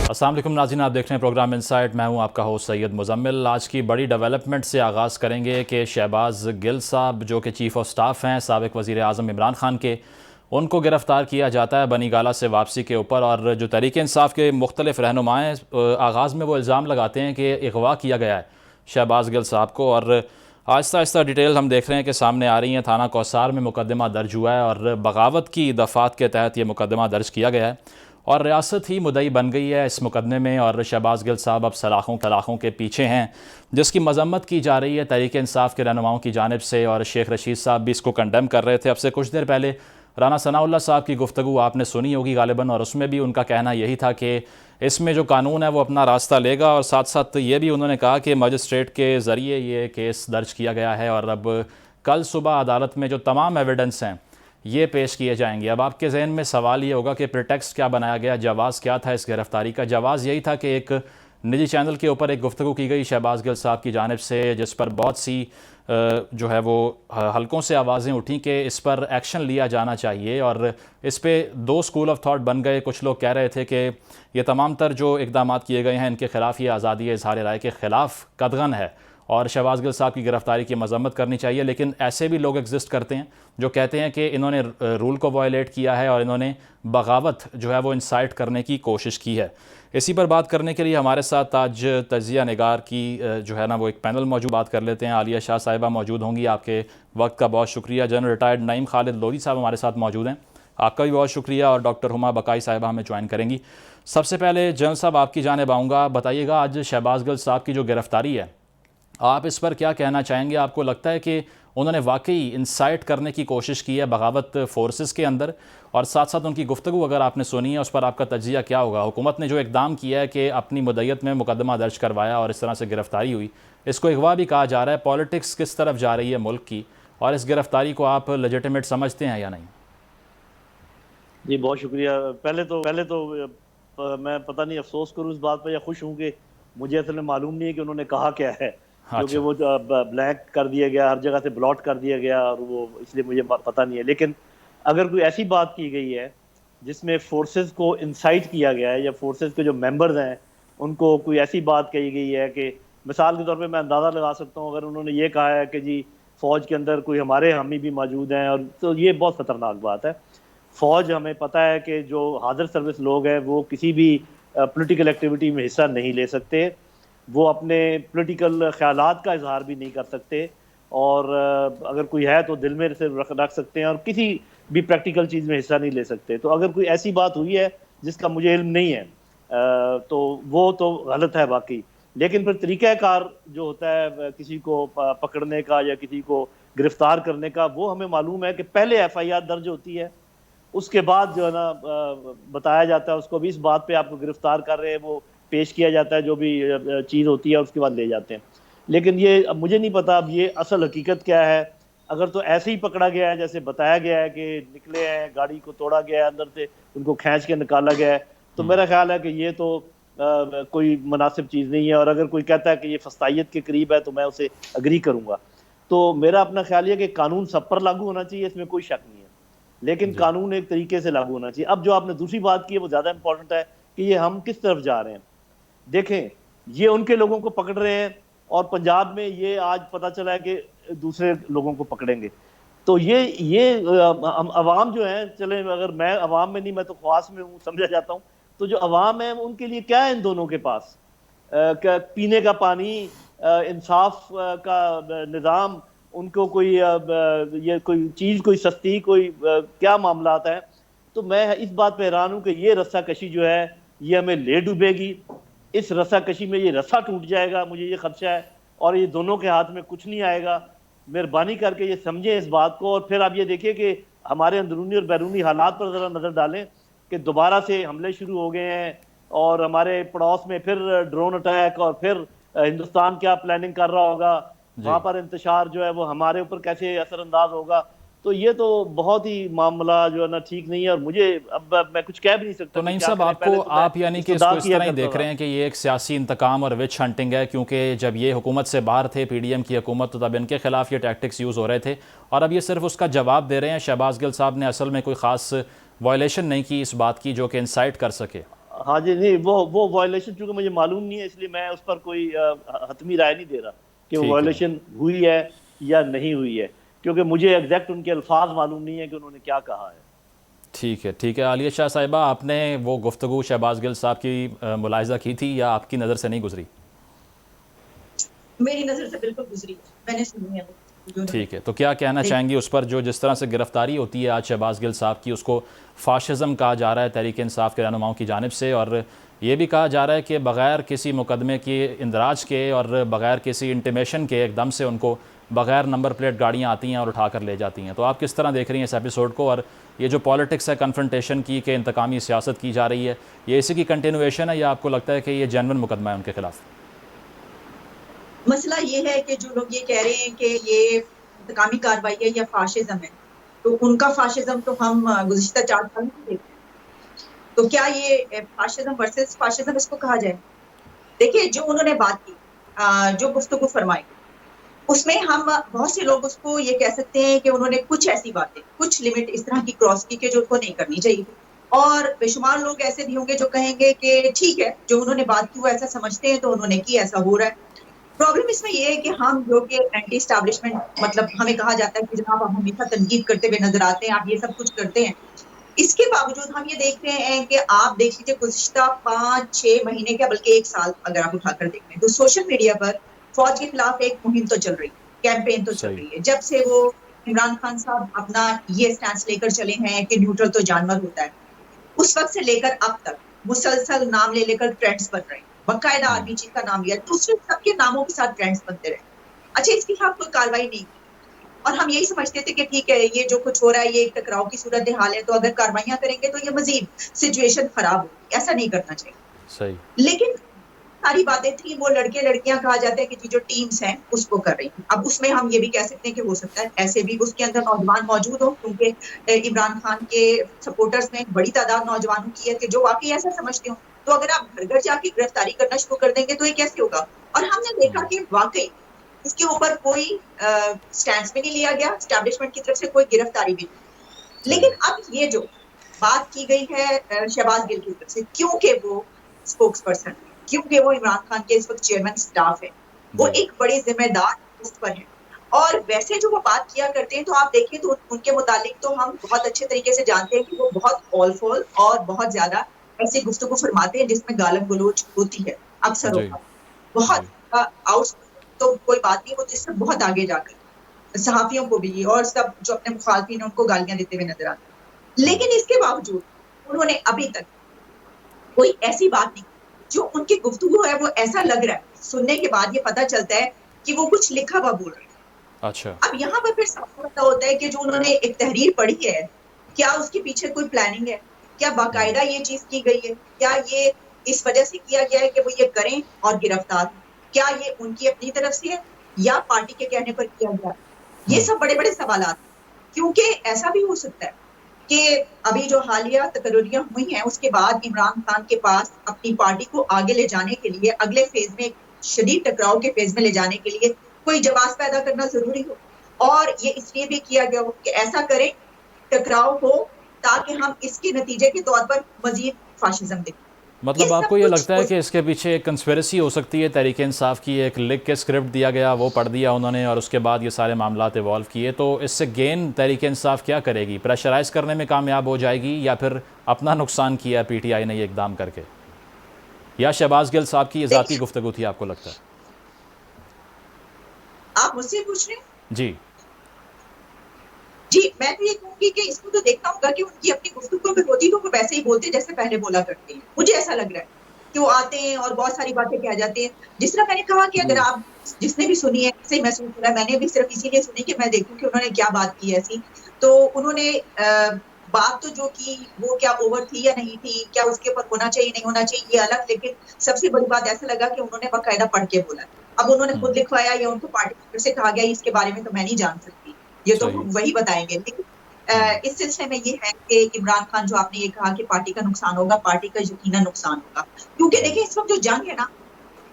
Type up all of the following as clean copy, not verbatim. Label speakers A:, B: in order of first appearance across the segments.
A: अस्सलाम वालेकुम नाज़रीन, आप देख रहे हैं प्रोग्राम इनसाइट। मैं हूं आपका होस्ट सैयद मुज़म्मिल। आज की बड़ी डेवलपमेंट से आगाज़ करेंगे कि शहबाज गिल साहब जो कि चीफ़ ऑफ स्टाफ हैं साबिक़ वज़ीर आज़म इमरान खान के, उनको गिरफ़्तार किया जाता है बनी गाला से वापसी के ऊपर। और जो तहरीक इंसाफ के मुख्तलिफ़ रहनुमाएँ आगाज़ में वो इल्ज़ाम लगाते हैं कि अगवा किया गया है शहबाज गिल साहब को। और आहिस्ता आहिस्ता डिटेल हम देख रहे हैं कि सामने आ रही हैं। थाना कौसार में मुकदमा दर्ज हुआ है और बगावत की दफ़ात के तहत ये मुकदमा दर्ज किया गया है और रियासत ही मुद्दई बन गई है इस मुकदमे में। और शहबाज गिल साहब अब सलाखों तलाखों के पीछे हैं, जिसकी मजम्मत की जा रही है तहरीक इंसाफ के रहनुमाओं की जानिब से। और शेख रशीद साहब भी इसको कंडेम कर रहे थे। अब से कुछ देर पहले राना सनाउल्लाह साहब की गुफ्तगू आपने सुनी होगी गालिबन, और उसमें भी उनका कहना यही था कि इसमें जो कानून है वो अपना रास्ता लेगा। और साथ साथ ये भी उन्होंने कहा कि मजिस्ट्रेट के ज़रिए ये केस दर्ज किया गया है और अब कल सुबह अदालत में जो तमाम एविडेंस हैं ये पेश किए जाएंगे। अब आपके जहन में सवाल ये होगा कि प्रिटेक्स्ट क्या बनाया गया, जवाज़ क्या था इस गिरफ्तारी का। जवाज़ यही था कि एक निजी चैनल के ऊपर एक गुफ्तगू की गई शहबाज गिल साहब की जानिब से, जिस पर बहुत सी जो है वो हलकों से आवाज़ें उठी कि इस पर एक्शन लिया जाना चाहिए। और इस पर दो स्कूल ऑफ थाट बन गए। कुछ लोग कह रहे थे कि ये तमाम तर जो इकदाम किए गए हैं इनके ख़िलाफ़, ये आज़ादी इज़हार राय के ख़िलाफ़ कदगन है और शहबाज गिल साहब की गिरफ्तारी की मजम्मत करनी चाहिए। लेकिन ऐसे भी लोग एग्जिस्ट करते हैं जो कहते हैं कि इन्होंने रूल को वायलेट किया है और इन्होंने बगावत जो है वो इंसाइट करने की कोशिश की है। इसी पर बात करने के लिए हमारे साथ आज तजिया निगार की जो है ना वो एक पैनल मौजूद। बात कर लेते हैं। आलिया शाह साहिबा मौजूद होंगी, आपके वक्त का बहुत शुक्रिया। जनरल रिटायर्ड नईम खालिद लोधी साहब हमारे साथ मौजूद हैं, आपका भी बहुत शुक्रिया। और डॉक्टर हुमा बकाई साहिबा हमें ज्वाइन करेंगी। सबसे पहले जनरल साहब आपकी जानिब आऊँगा, बताइएगा आज शहबाज गिल साहब की जो गिरफ्तारी है आप इस पर क्या कहना चाहेंगे? आपको लगता है कि उन्होंने वाकई इंसाइट करने की कोशिश की है बगावत फोर्सेस के अंदर? और साथ साथ उनकी गुफ्तगू अगर आपने सुनी है उस पर आपका तजिया क्या होगा? हुकूमत ने जो इकदाम किया है कि अपनी मुद्दत में मुकदमा दर्ज करवाया और इस तरह से गिरफ्तारी हुई, इसको अगवा भी कहा जा रहा है। पॉलिटिक्स किस तरफ जा रही है मुल्क की, और इस गिरफ्तारी को आप लेजिटिमेट समझते हैं या नहीं?
B: जी बहुत शुक्रिया। पहले तो मैं पता नहीं अफसोस करूँ इस बात पर या खुश हूँ कि मुझे असल में मालूम नहीं है कि उन्होंने कहा क्या है, क्योंकि वो ब्लैंक कर दिया गया, हर जगह से ब्लॉट कर दिया गया और वो इसलिए मुझे पता नहीं है। लेकिन अगर कोई ऐसी बात की गई है जिसमें फोर्सेस को इंसाइट किया गया है या फोर्सेस के जो मेंबर्स हैं उनको कोई ऐसी बात कही गई है कि मिसाल के तौर पे मैं अंदाज़ा लगा सकता हूँ, अगर उन्होंने ये कहा है कि जी फ़ौज के अंदर कोई हमारे हामी भी मौजूद हैं, और तो ये बहुत ख़तरनाक बात है। फ़ौज, हमें पता है कि जो हाज़िर सर्विस लोग हैं वो किसी भी पॉलिटिकल एक्टिविटी में हिस्सा नहीं ले सकते, वो अपने पॉलिटिकल ख़यालात का इजहार भी नहीं कर सकते, और अगर कोई है तो दिल में सिर्फ रख सकते हैं और किसी भी प्रैक्टिकल चीज़ में हिस्सा नहीं ले सकते। तो अगर कोई ऐसी बात हुई है जिसका मुझे इल्म नहीं है तो वो तो गलत है बाकी। लेकिन फिर तरीक़ाकार जो होता है किसी को पकड़ने का या किसी को गिरफ्तार करने का, वो हमें मालूम है कि पहले FIR दर्ज होती है, उसके बाद जो है ना बताया जाता है उसको भी इस बात पे आपको गिरफ्तार कर रहे हैं, वो पेश किया जाता है, जो भी चीज़ होती है उसके बाद ले जाते हैं। लेकिन ये अब मुझे नहीं पता अब ये असल हकीकत क्या है। अगर तो ऐसे ही पकड़ा गया है जैसे बताया गया है कि निकले हैं, गाड़ी को तोड़ा गया है, अंदर से उनको खींच के निकाला गया है, तो मेरा ख्याल है कि ये तो कोई मुनासिब चीज़ नहीं है। और अगर कोई कहता है कि ये फस्तायत के करीब है तो मैं उसे अग्री करूँगा। तो मेरा अपना ख्याल ये कि कानून सब पर लागू होना चाहिए, इसमें कोई शक नहीं है, लेकिन कानून एक तरीके से लागू होना चाहिए। अब जो आपने दूसरी बात की है वो ज़्यादा इंपॉर्टेंट है कि ये हम किस तरफ जा रहे हैं। देखें, ये उनके लोगों को पकड़ रहे हैं और पंजाब में ये आज पता चला है कि दूसरे लोगों को पकड़ेंगे। तो ये अवाम जो है, चले अगर मैं अवाम में नहीं, मैं तो ख्वास में हूँ, समझा जाता हूँ, तो जो अवाम है उनके लिए क्या है इन दोनों के पास? पीने का पानी, इंसाफ का निज़ाम, उनको कोई ये कोई चीज़ कोई सस्ती कोई क्या मामलात है। तो मैं इस बात पे हैरान हूँ कि ये रस्साकशी जो है ये हमें ले डूबेगी। इस रस्साकशी में ये रस्सा टूट जाएगा, मुझे ये खदशा है, और ये दोनों के हाथ में कुछ नहीं आएगा। मेहरबानी करके ये समझें इस बात को। और फिर आप ये देखिए कि हमारे अंदरूनी और बैरूनी हालात पर ज़रा नज़र डालें कि दोबारा से हमले शुरू हो गए हैं और हमारे पड़ोस में फिर ड्रोन अटैक, और फिर हिंदुस्तान क्या प्लानिंग कर रहा होगा, वहाँ पर इंतशार जो है वो हमारे ऊपर कैसे असरअंदाज होगा। तो ये तो बहुत ही मामला जो है ना ठीक नहीं है, और मुझे अब मैं कुछ कह भी नहीं सकता।
A: तो नईम साहब, आपको आप यानी कि इसको इस तरह ही देख रहे हैं कि ये एक सियासी इंतकाम और विच हंटिंग है, क्योंकि जब ये हुकूमत से बाहर थे, PDM की हुकूमत, तो तब इनके खिलाफ ये टैक्टिक्स यूज़ हो रहे थे, और अब ये सिर्फ उसका जवाब दे रहे हैं। शहबाज गिल साहब ने असल में कोई ख़ास वायलेशन नहीं की इस बात की जो कि इंसाइट कर सके।
B: हाँ जी, नहीं वो वायलेशन चूंकि मुझे मालूम नहीं है, इसलिए मैं उस पर कोई हतमी राय नहीं दे रहा कि वो
A: ठीक है,
B: वायलेशन हुई है या नहीं हुई है, क्योंकि मुझे एग्जैक्ट उनके अल्फाज मालूम नहीं है कि उन्होंने क्या कहा है।
A: ठीक है, ठीक है। आलिया शाह साहिबा, आपने वो गुफ्तगू शहबाज गिल साहब की मुलाहिजा की थी या आपकी नज़र से नहीं गुजरी?
C: मेरी नजर से बिल्कुल गुजरी, मैंने सुनी है वो जो उन्होंने
A: ठीक है, तो क्या कहना
C: देख।
A: चाहेंगी उस पर, जो जिस तरह से गिरफ्तारी होती है आज शहबाज गिल साहब की, उसको फाशिज़म कहा जा रहा है तहरीक इंसाफ के रहनुमाओं की जानिब से, और ये भी कहा जा रहा है कि बग़ैर किसी मुकदमे की इंदराज के और बग़ैर किसी इंटीमेशन के एकदम से उनको बग़ैर नंबर प्लेट गाड़ियाँ आती हैं और उठा कर ले जाती हैं। तो आप किस तरह देख रही हैं इस एपिसोड को, और ये जो पॉलिटिक्स है कन्फ्रंटेशन की, कि इंतकामी सियासत की जा रही है, ये इसी की कंटिन्यूएशन है या आपको लगता है कि ये जेन्युइन मुकदमा है उनके खिलाफ?
C: मसला ये है कि जो लोग ये कह रहे हैं कि ये इंतकामी कार्रवाई है या फाशिज्म है, तो उनका फाशिज्म तो हम गुज़िश्ता 4 साल में देख रहे हैं। तो क्या ये फाशिज्म वर्सेस फाशिज्म इसको कहा जाए? देखिए, जो उन्होंने बात की, जो गुफ्तगू फरमाई, उसमें हम बहुत से लोग उसको ये कह सकते हैं कि उन्होंने कुछ ऐसी बातें, कुछ लिमिट इस तरह की क्रॉस की कि जो उनको नहीं करनी चाहिए। और बेशुमार लोग ऐसे भी होंगे जो कहेंगे कि ठीक है, जो उन्होंने बात की वो ऐसा समझते हैं तो उन्होंने की, ऐसा हो रहा है। प्रॉब्लम इसमें ये है कि हम जो कि एंटी एस्टैब्लिशमेंट, मतलब हमें कहा जाता है कि जनाब आप हमेशा तनकीद करते हुए नजर आते हैं, आप ये सब कुछ करते हैं। इसके बावजूद हम ये देख रहे हैं कि आप देख लीजिए गुज़िश्ता 5-6 महीने, क्या बल्कि 1 साल अगर आप उठाकर देख लें, तो सोशल मीडिया पर फौज के खिलाफ एक मुहिम तो चल रही है, कैंपेन तो चल
A: सही।
C: रही है। जब से वो इमरान खान साहब अपना ये स्टैंस लेकर चले हैं कि न्यूट्रल तो जानवर होता है, उस वक्त से लेकर अब तक मुसलसल नाम ले लेकर ट्रेंड्स बन रहे हैं। बाकायदा आर्मी चीफ का नाम लिया, दूसरे सबके नामों के साथ ट्रेंड्स बनते रहे। अच्छा, इसके खिलाफ कोई कार्रवाई नहीं की, और हम यही समझते थे कि ठीक है, ये जो कुछ हो रहा है ये एक टकराव की सूरत हाल है, तो अगर कार्रवाइयां करेंगे तो ये मजीद सिचुएशन खराब होगी, ऐसा नहीं करना चाहिए।
A: सही।
C: लेकिन सारी बातें थी, वो लड़के लड़कियां कहा जाता है कि जी जो टीम्स हैं उसको कर रही हैं। अब उसमें हम ये भी कह सकते हैं कि हो सकता है ऐसे भी उसके अंदर नौजवान मौजूद हो, क्योंकि इमरान खान के सपोर्टर्स में बड़ी तादाद नौजवानों की है कि जो वाकई ऐसा समझते हो। तो अगर आप घर घर जाके गिरफ्तारी करना शुरू कर देंगे तो ये कैसे होगा? और हमने देखा कि वाकई इसके ऊपर कोई स्टैंड भी नहीं लिया गया, एस्टैब्लिशमेंट की तरफ से कोई गिरफ्तारी भी नहीं।
A: सही।
C: लेकिन अब ये जो बात की गई है शहबाज गिल की तरफ से, क्योंकि वो स्पोक्स पर्सन, क्योंकि वो इमरान खान के इस वक्त चेयरमैन स्टाफ है, वो
A: जी।
C: एक बड़े जिम्मेदार पोस्ट पर है। और वैसे जो वो बात किया करते हैं, तो आप देखें तो उनके मुतालिक तो हम बहुत अच्छे तरीके से जानते हैं कि वो बहुत ऑलफॉल और बहुत ज्यादा ऐसी गुफ्तगू फरमाते हैं जिसमें गालम गलोच होती है अक्सर
A: जी।
C: होता बहुत
A: जी।
C: आउट, तो कोई बात नहीं, वो जिससे बहुत आगे जाकर सहाफियों को भी और सब जो अपने मुखालफिन उनको गालियां देते हुए नजर आते हैं। लेकिन इसके बावजूद उन्होंने अभी तक कोई ऐसी बात नहीं, जो उनकी गुफ्तगू है वो ऐसा लग रहा है, सुनने के बाद ये पता चलता है कि वो कुछ लिखा हुआ बोल रहे हैं।
A: अच्छा।
C: अब यहाँ पर फिर सवाल पैदा होता है कि जो उन्होंने एक तहरीर पढ़ी है, क्या उसके पीछे कोई प्लानिंग है? क्या बाकायदा ये चीज की गई है? क्या ये इस वजह से किया गया है कि वो ये करें और गिरफ्तार हों? क्या ये उनकी अपनी तरफ से है या पार्टी के कहने पर किया गया? ये सब बड़े बड़े सवाल, क्योंकि ऐसा भी हो सकता है कि अभी जो हालिया तकरीरियां हुई हैं उसके बाद इमरान खान के पास अपनी पार्टी को आगे ले जाने के लिए, अगले फेज में, शदीद टकराव के फेज में ले जाने के लिए कोई जवाब पैदा करना जरूरी हो। और ये इसलिए भी किया गया हो कि ऐसा करें, टकराव हो, ताकि हम इसके नतीजे के तौर पर मजीद फाशिज्म देखें। ये
A: मतलब
C: सब
A: आपको ये
C: कुछ
A: लगता है कि इसके पीछे एक कंस्पिरेसी हो सकती है तहरीक इंसाफ की, एक लिख के स्क्रिप्ट दिया गया, वो पढ़ दिया उन्होंने और उसके बाद ये सारे मामलात इवॉल्व किए, तो इससे गेन तहरीक इंसाफ क्या करेगी? प्रेशराइज करने में कामयाब हो जाएगी या फिर अपना नुकसान किया पीटीआई ने ये इकदाम करके? या शहबाज गिल साहब की ये ज़ाती गुफ्तगू थी आपको लगता है?
C: आप मुझसे पूछ रहे हैं?
A: जी।
C: जी, मैं तो ये कहूंगी कि इसको तो देखना होगा कि उनकी अपनी गुफ्तगू अगर होती तो वो वैसे ही बोलते जैसे पहले बोला करते हैं। मुझे ऐसा लग रहा है कि वो आते हैं और बहुत सारी बातें कह जाते हैं। जिस तरह मैंने कहा कि अगर आप जिसने भी सुनी है, ऐसे ही महसूस हो रहा है, मैंने भी सिर्फ इसीलिए सुनी कि मैं देखूं कि उन्होंने क्या बात की ऐसी। तो उन्होंने बात तो जो की वो क्या ओवर थी या नहीं थी, क्या उसके ऊपर होना चाहिए नहीं होना चाहिए ये अलग, लेकिन सबसे बड़ी बात ऐसा लगा कि उन्होंने बाकायदा पढ़ के बोला। अब उन्होंने खुद लिखवाया या उनको पार्टी से कहा गया, इसके बारे में तो मैं नहीं जान सकती, ये तो
A: सही।
C: वही बताएंगे। लेकिन इस सिलसिले में ये है कि इमरान खान, जो आपने ये कहा कि पार्टी का नुकसान होगा, पार्टी का यकीनन नुकसान होगा, क्योंकि देखिए इस वक्त जो जंग है ना,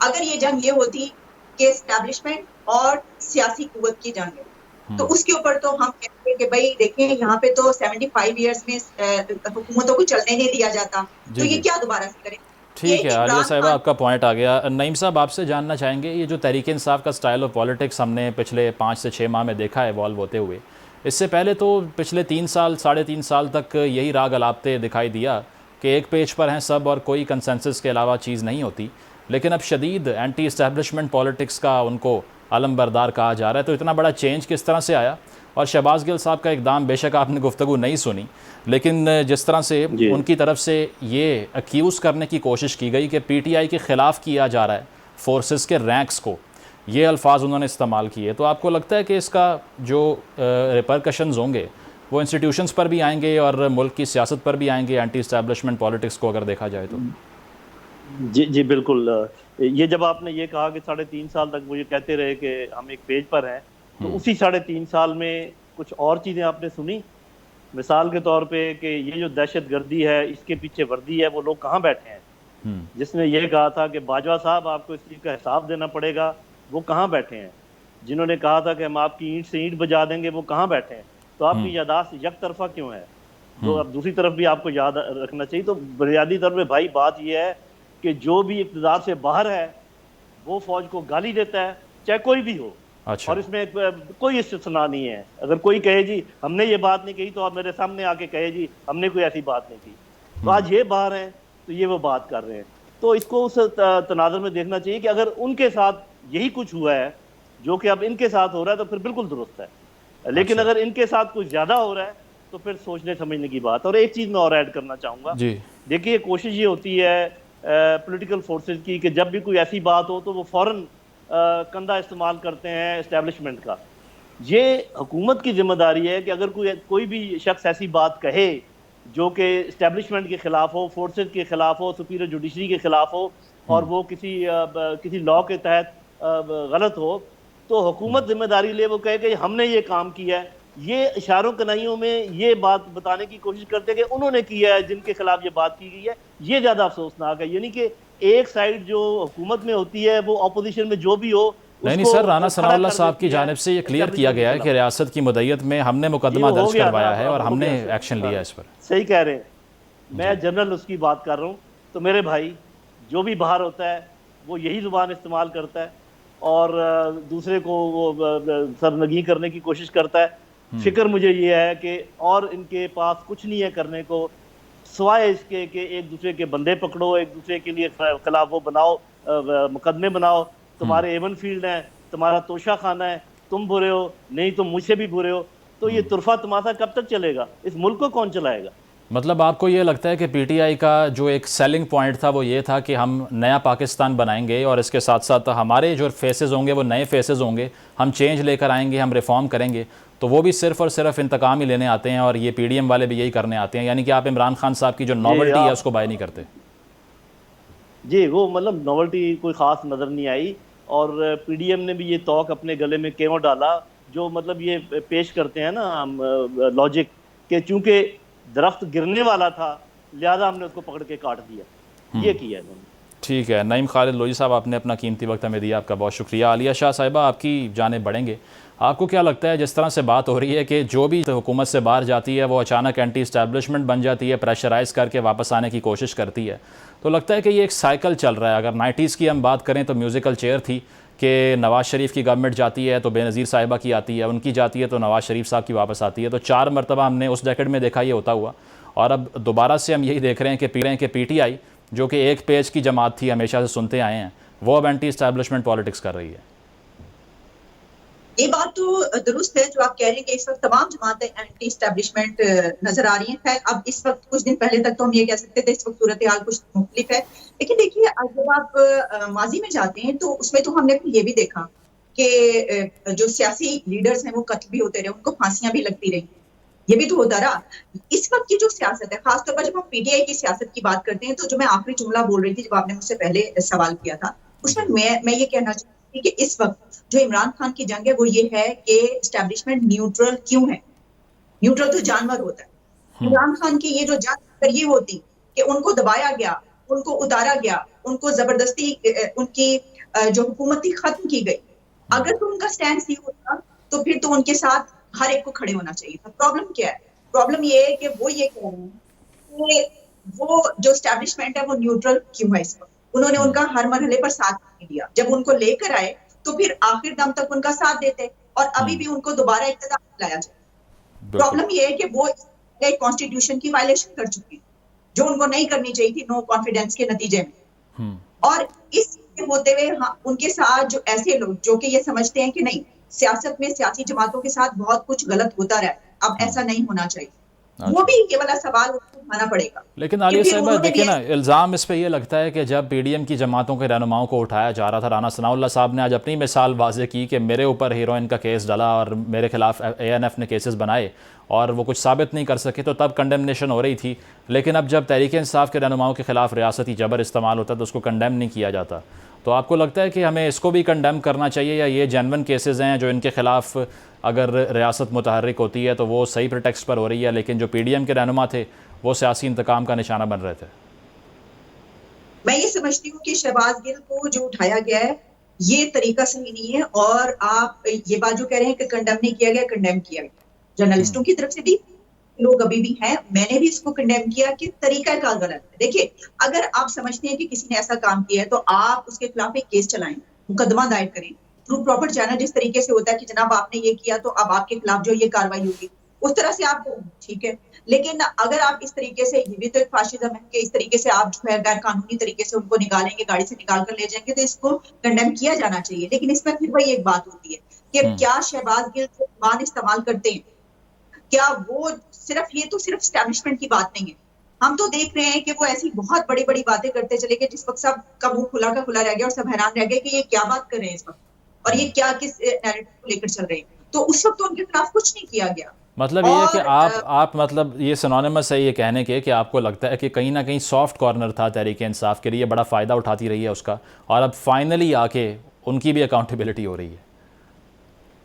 C: अगर ये जंग ये होती कि एस्टैब्लिशमेंट और सियासी कुव्वत की जंग है, तो उसके ऊपर तो हम कहते हैं कि भाई देखिए यहाँ पे तो 75 ईयर्स में हुकूमतों को चलने नहीं दिया जाता, तो
A: जी
C: ये
A: जी,
C: क्या दोबारा से करें। ये
A: ठीक है आलिया
C: इमरान
A: साहिबा,
C: खान
A: आपका पॉइंट आ गया। नईम साहब, आपसे जानना चाहेंगे, ये जो तहरीक इंसाफ का स्टाइल ऑफ पॉलिटिक्स हमने पिछले 5 से 6 माह में देखा है इवॉल्व होते हुए, इससे पहले तो पिछले 3 साल 3.5 साल तक यही राग अलापते दिखाई दिया कि एक पेज पर हैं सब और कोई कंसेंसस के अलावा चीज़ नहीं होती। लेकिन अब शदीद एंटी इस्टेब्लिशमेंट पॉलिटिक्स का उनको अलम बरदार कहा जा रहा है। तो इतना बड़ा चेंज किस तरह से आया? और शहबाज गिल साहब का इकदाम, बेशक आपने गुफ्तगू नहीं सुनी, लेकिन जिस तरह से
B: जी
A: उनकी तरफ से ये अक्यूज़ करने की कोशिश की गई कि पीटीआई के ख़िलाफ़ किया जा रहा है फोर्सेस के रैंक्स को, ये अल्फाज उन्होंने इस्तेमाल किए, तो आपको लगता है कि इसका जो रिपरकशंस होंगे वो इंस्टीट्यूशंस पर भी आएंगे और मुल्क की सियासत पर भी आएंगे, एंटी इस्टेब्लिशमेंट पॉलिटिक्स को अगर देखा जाए तो?
B: जी जी बिल्कुल। ये जब आपने ये कहा कि 3.5 साल तक वो ये कहते रहे कि हम एक पेज पर हैं, तो उसी 3.5 साल में कुछ और चीज़ें आपने सुनी। मिसाल के तौर पे कि ये जो दहशत गर्दी है, इसके पीछे वर्दी है, वो लोग कहाँ बैठे हैं? जिसने ये कहा था कि बाजवा साहब आपको इस चीज़ का हिसाब देना पड़ेगा, वो कहाँ बैठे हैं? जिन्होंने कहा था कि हम आपकी ईंट से ईंट बजा देंगे, वो कहाँ बैठे हैं? तो आपकी यादाश्त एक तरफा क्यों है? तो अब दूसरी तरफ भी आपको याद रखना चाहिए। तो बुनियादी तौर पे भाई बात यह है कि जो भी इक़्तिदार से बाहर है वो फौज को गाली देता है, चाहे कोई भी हो।
A: अच्छा।
B: और इसमें कोई इस्तिस्ना नहीं है। अगर कोई कहे जी हमने ये बात नहीं कही, तो आप मेरे सामने आके कहे जी हमने कोई ऐसी बात नहीं की। तो आज ये बाहर हैं तो ये वो बात कर रहे हैं। तो इसको उस तनाज़ुर में देखना चाहिए कि अगर उनके साथ यही कुछ हुआ है जो कि अब इनके साथ हो रहा है, तो फिर बिल्कुल दुरुस्त है। लेकिन अगर इनके साथ कुछ ज़्यादा हो रहा है तो फिर सोचने समझने की बात। और एक चीज़ मैं और ऐड करना चाहूँगा। देखिए, कोशिश ये होती है पॉलिटिकल फोर्सेस की कि जब भी कोई ऐसी बात हो तो वो फ़ौरन कंधा इस्तेमाल करते हैं एस्टेब्लिशमेंट का। ये हुकूमत की जिम्मेदारी है कि अगर कोई भी शख्स ऐसी बात कहे जो कि इस्टेब्लिशमेंट के ख़िलाफ़ हो, फोर्सेस के ख़िलाफ़ हो, सुपीरियर जुडिशरी के ख़िलाफ़ हो, और वो किसी लॉ के तहत गलत हो, तो हुकूमत जिम्मेदारी ले, वो कहे कि हमने ये काम किया है। ये इशारों कनाइयों में ये बात बताने की कोशिश करते हैं कि उन्होंने किया है, जिनके खिलाफ ये बात की गई है। ये ज़्यादा अफसोसनाक है। यानी कि एक साइड जो हुकूमत में होती है वो ऑपोजिशन में जो भी हो,
A: नहीं सर, राना सनाउल्लाह साहब की जानिब से ये क्लियर किया गया है कि रियासत की मुद्दत में हमने मुकदमा दर्ज करवाया है और हमने एक्शन लिया इस पर।
B: सही कह रहे हैं। मैं जनरल उसकी बात कर रहा हूँ। तो मेरे भाई, जो भी बाहर होता है वो यही ज़ुबान इस्तेमाल करता है और दूसरे को वो सरनगी करने की कोशिश करता है। फिक्र मुझे ये है कि और इनके पास कुछ नहीं है करने को, सिवाय इसके कि एक दूसरे के बंदे पकड़ो, एक दूसरे के लिए खिलाफ वो बनाओ, मुकदमे बनाओ। तुम्हारे एवन फील्ड है, तुम्हारा तोशा खाना है, तुम बुरे हो, नहीं तो मुझसे भी बुरे हो। तो ये तुरफा तमाशा कब तक चलेगा? इस मुल्क को कौन चलाएगा?
A: मतलब आपको ये लगता है कि पीटीआई का जो एक सेलिंग पॉइंट था वो ये था कि हम नया पाकिस्तान बनाएंगे और इसके साथ साथ हमारे जो फेसेस होंगे वो नए फेसेस होंगे, हम चेंज लेकर आएंगे, हम रिफॉर्म करेंगे, तो वो भी सिर्फ और सिर्फ इंतकाम ही लेने आते हैं और ये पीडीएम वाले भी यही करने आते हैं। यानी कि आप इमरान खान साहब की जो नॉवेल्टी है उसको बाय नहीं करते?
B: जी, वो मतलब नॉवेल्टी कोई ख़ास नज़र नहीं आई। और पीडीएम ने भी ये तौक अपने गले में क्यों डाला, जो मतलब ये पेश करते हैं ना लॉजिक, कि चूँकि दरख्त गिरने वाला था लिहाजा हमने उसको पकड़ के काट दिया। ये किया है।
A: ठीक है, नईम खालिद लोधी साहब, आपने अपना कीमती वक्त हमें दिया, आपका बहुत शुक्रिया। आलिया शाह साहिबा, आपकी जाने बढ़ेंगे। आपको क्या लगता है, जिस तरह से बात हो रही है कि जो भी हुकूमत से बाहर जाती है वो अचानक एंटी इस्टेब्लिशमेंट बन जाती है, प्रेशराइज करके वापस आने की कोशिश करती है, तो लगता है कि ये एक साइकिल चल रहा है? अगर 90s की हम बात करें तो म्यूज़िकल चेयर थी कि नवाज़ शरीफ की गवर्नमेंट जाती है तो बेनज़ीर साहिबा की आती है, उनकी जाती है तो नवाज़ शरीफ साहब की वापस आती है। तो 4 मरतबा हमने उस डेकेड में देखा ये होता हुआ, और अब दोबारा से हम यही देख रहे हैं कि पीटीआई जो कि एक पेज की जमात थी, हमेशा से सुनते आए हैं, वो अब एंटी इस्टेब्लिशमेंट पॉलिटिक्स कर रही है।
C: ये बात तो दुरुस्त है जो आप कह रहे हैं कि इस वक्त तमाम जमातें एंटी इस्टेब्लिशमेंट नजर आ रही हैं। खैर, अब इस वक्त कुछ दिन पहले तक तो हम ये कह सकते थे, इस वक्त सूरत हाल कुछ मुख्तलिफ है। लेकिन देखिए, जब आप माजी में जाते हैं तो उसमें तो हमने ये भी देखा कि जो सियासी लीडर्स हैं वो कत्ल भी होते रहे, उनको फांसियां भी लगती रही, ये भी तो होता रहा। इस वक्त की जो सियासत है, खासतौर पर जब हम पीटीआई की सियासत की बात करते हैं, तो जो मैं आखिरी जुमला बोल रही थी जब आपने मुझसे पहले सवाल किया था, उसमें मैं ये कहना चाहती हूँ कि इस वक्त जो इमरान खान की जंग है वो ये है कि एस्टेब्लिशमेंट न्यूट्रल क्यों है। न्यूट्रल तो जानवर होता है। इमरान खान की ये जो जंग ये होती कि उनको दबाया गया, उनको उतारा गया, उनको जबरदस्ती उनकी जो हुकूमत थी खत्म की गई। अगर तो उनका स्टैंड सही होता तो फिर तो उनके साथ हर एक को खड़े होना चाहिए था। प्रॉब्लम क्या है? प्रॉब्लम ये है कि वो ये कह रहे हैं कि वो जो स्टैब्लिशमेंट है वो न्यूट्रल क्यों है इस पर। उन्होंने उनका हर मरहले पर साथ नहीं दिया। जब उनको लेकर आए तो फिर आखिर दम तक उनका साथ देते और अभी भी उनको दोबारा इख्तियार में लाया जाए। प्रॉब्लम ये है कि वो कॉन्स्टिट्यूशन की वायलेशन कर चुके हैं जो उनको नहीं करनी चाहिए थी, नो कॉन्फिडेंस के नतीजे में। और इस होते हुए उनके साथ जो ऐसे लोग जो कि ये समझते हैं कि नहीं, सियासत में सियासी जमातों के साथ बहुत कुछ गलत होता रहा है, अब ऐसा नहीं होना चाहिए, वो भी ये वाला सवाल उठाना पड़ेगा।
A: लेकिन आलिया साहिबा देखिए ना, इल्ज़ाम इस पे ये लगता है कि जब पीडीएम की जमातों के रहनुमाओं को उठाया जा रहा था, राना सनाउल्लाह साहब ने आज अपनी मिसाल वाज़े की कि मेरे ऊपर हीरोइन का केस डला और मेरे खिलाफ ANF ने केसेस बनाए और वो कुछ साबित नहीं कर सके, तो तब कंडेमनेशन हो रही थी। लेकिन अब जब तहरीक इंसाफ के रहनुमाओं के खिलाफ रियासती जबर इस्तेमाल होता है तो उसको कंडेम नहीं किया जाता। तो आपको लगता है कि हमें इसको भी कंडेम करना चाहिए, या ये जेन्युइन केसेस हैं जो इनके खिलाफ अगर रियासत मुतहर्रिक होती है तो वो सही प्रिटेक्स्ट पर हो रही है, लेकिन जो पीडीएम के रहनुमा थे वो सियासी इंतकाम का निशाना बन रहे थे?
C: मैं ये समझती हूँ कि शहबाज गिल को जो उठाया गया है ये तरीका सही नहीं है। और आप ये बात जो कह रहे हैं कि कंडेम नहीं किया गया, कंडेम किया गया जर्नलिस्टों की तरफ से भी, लोग अभी भी हैं, मैंने भी इसको कंडेम किया कि तरीका का गलत है। देखिए, अगर आप समझते हैं कि किसी ने ऐसा काम किया है तो आप उसके खिलाफ एक केस चलाएं, मुकदमा दायर करें थ्रू प्रॉपर चैनल, जिस तरीके से होता है कि जनाब आपने ये किया तो अब आपके खिलाफ जो ये कार्रवाई होगी, उस तरह से आप ठीक है। लेकिन अगर आप इस तरीके से, ये भी तो एक फाशिज्म है कि इस तरीके से आप जो है गैर कानूनी तरीके से उनको निकालेंगे, गाड़ी से निकाल कर ले जाएंगे, तो इसको कंडेम किया जाना चाहिए। लेकिन इसमें फिर वही एक बात होती है कि क्या शहबाज गिल जो जुबान इस्तेमाल करते हैं, क्या वो सिर्फ, ये तो सिर्फ स्टैब्लिशमेंट की बात नहीं है, हम तो देख रहे हैं कि वो ऐसी बहुत बड़ी बड़ी बातें करते चले गए जिस वक्त सब का मुंह खुला का खुला रह गया और सब हैरान रह गए कि ये क्या बात कर रहे हैं इस वक्त और ये क्या किस नैरेटिव को लेकर चल रहे हैं। तो उस वक्त तो उनके खिलाफ कुछ नहीं किया गया।
A: मतलब ये है कि आप मतलब ये सिनोनिमस है ये कहने के कि आपको लगता है कि कहीं ना कहीं सॉफ्ट कॉर्नर था तहरीक इंसाफ के लिए, बड़ा फ़ायदा उठाती रही है उसका, और अब फाइनली आके उनकी भी अकाउंटेबिलिटी हो रही है।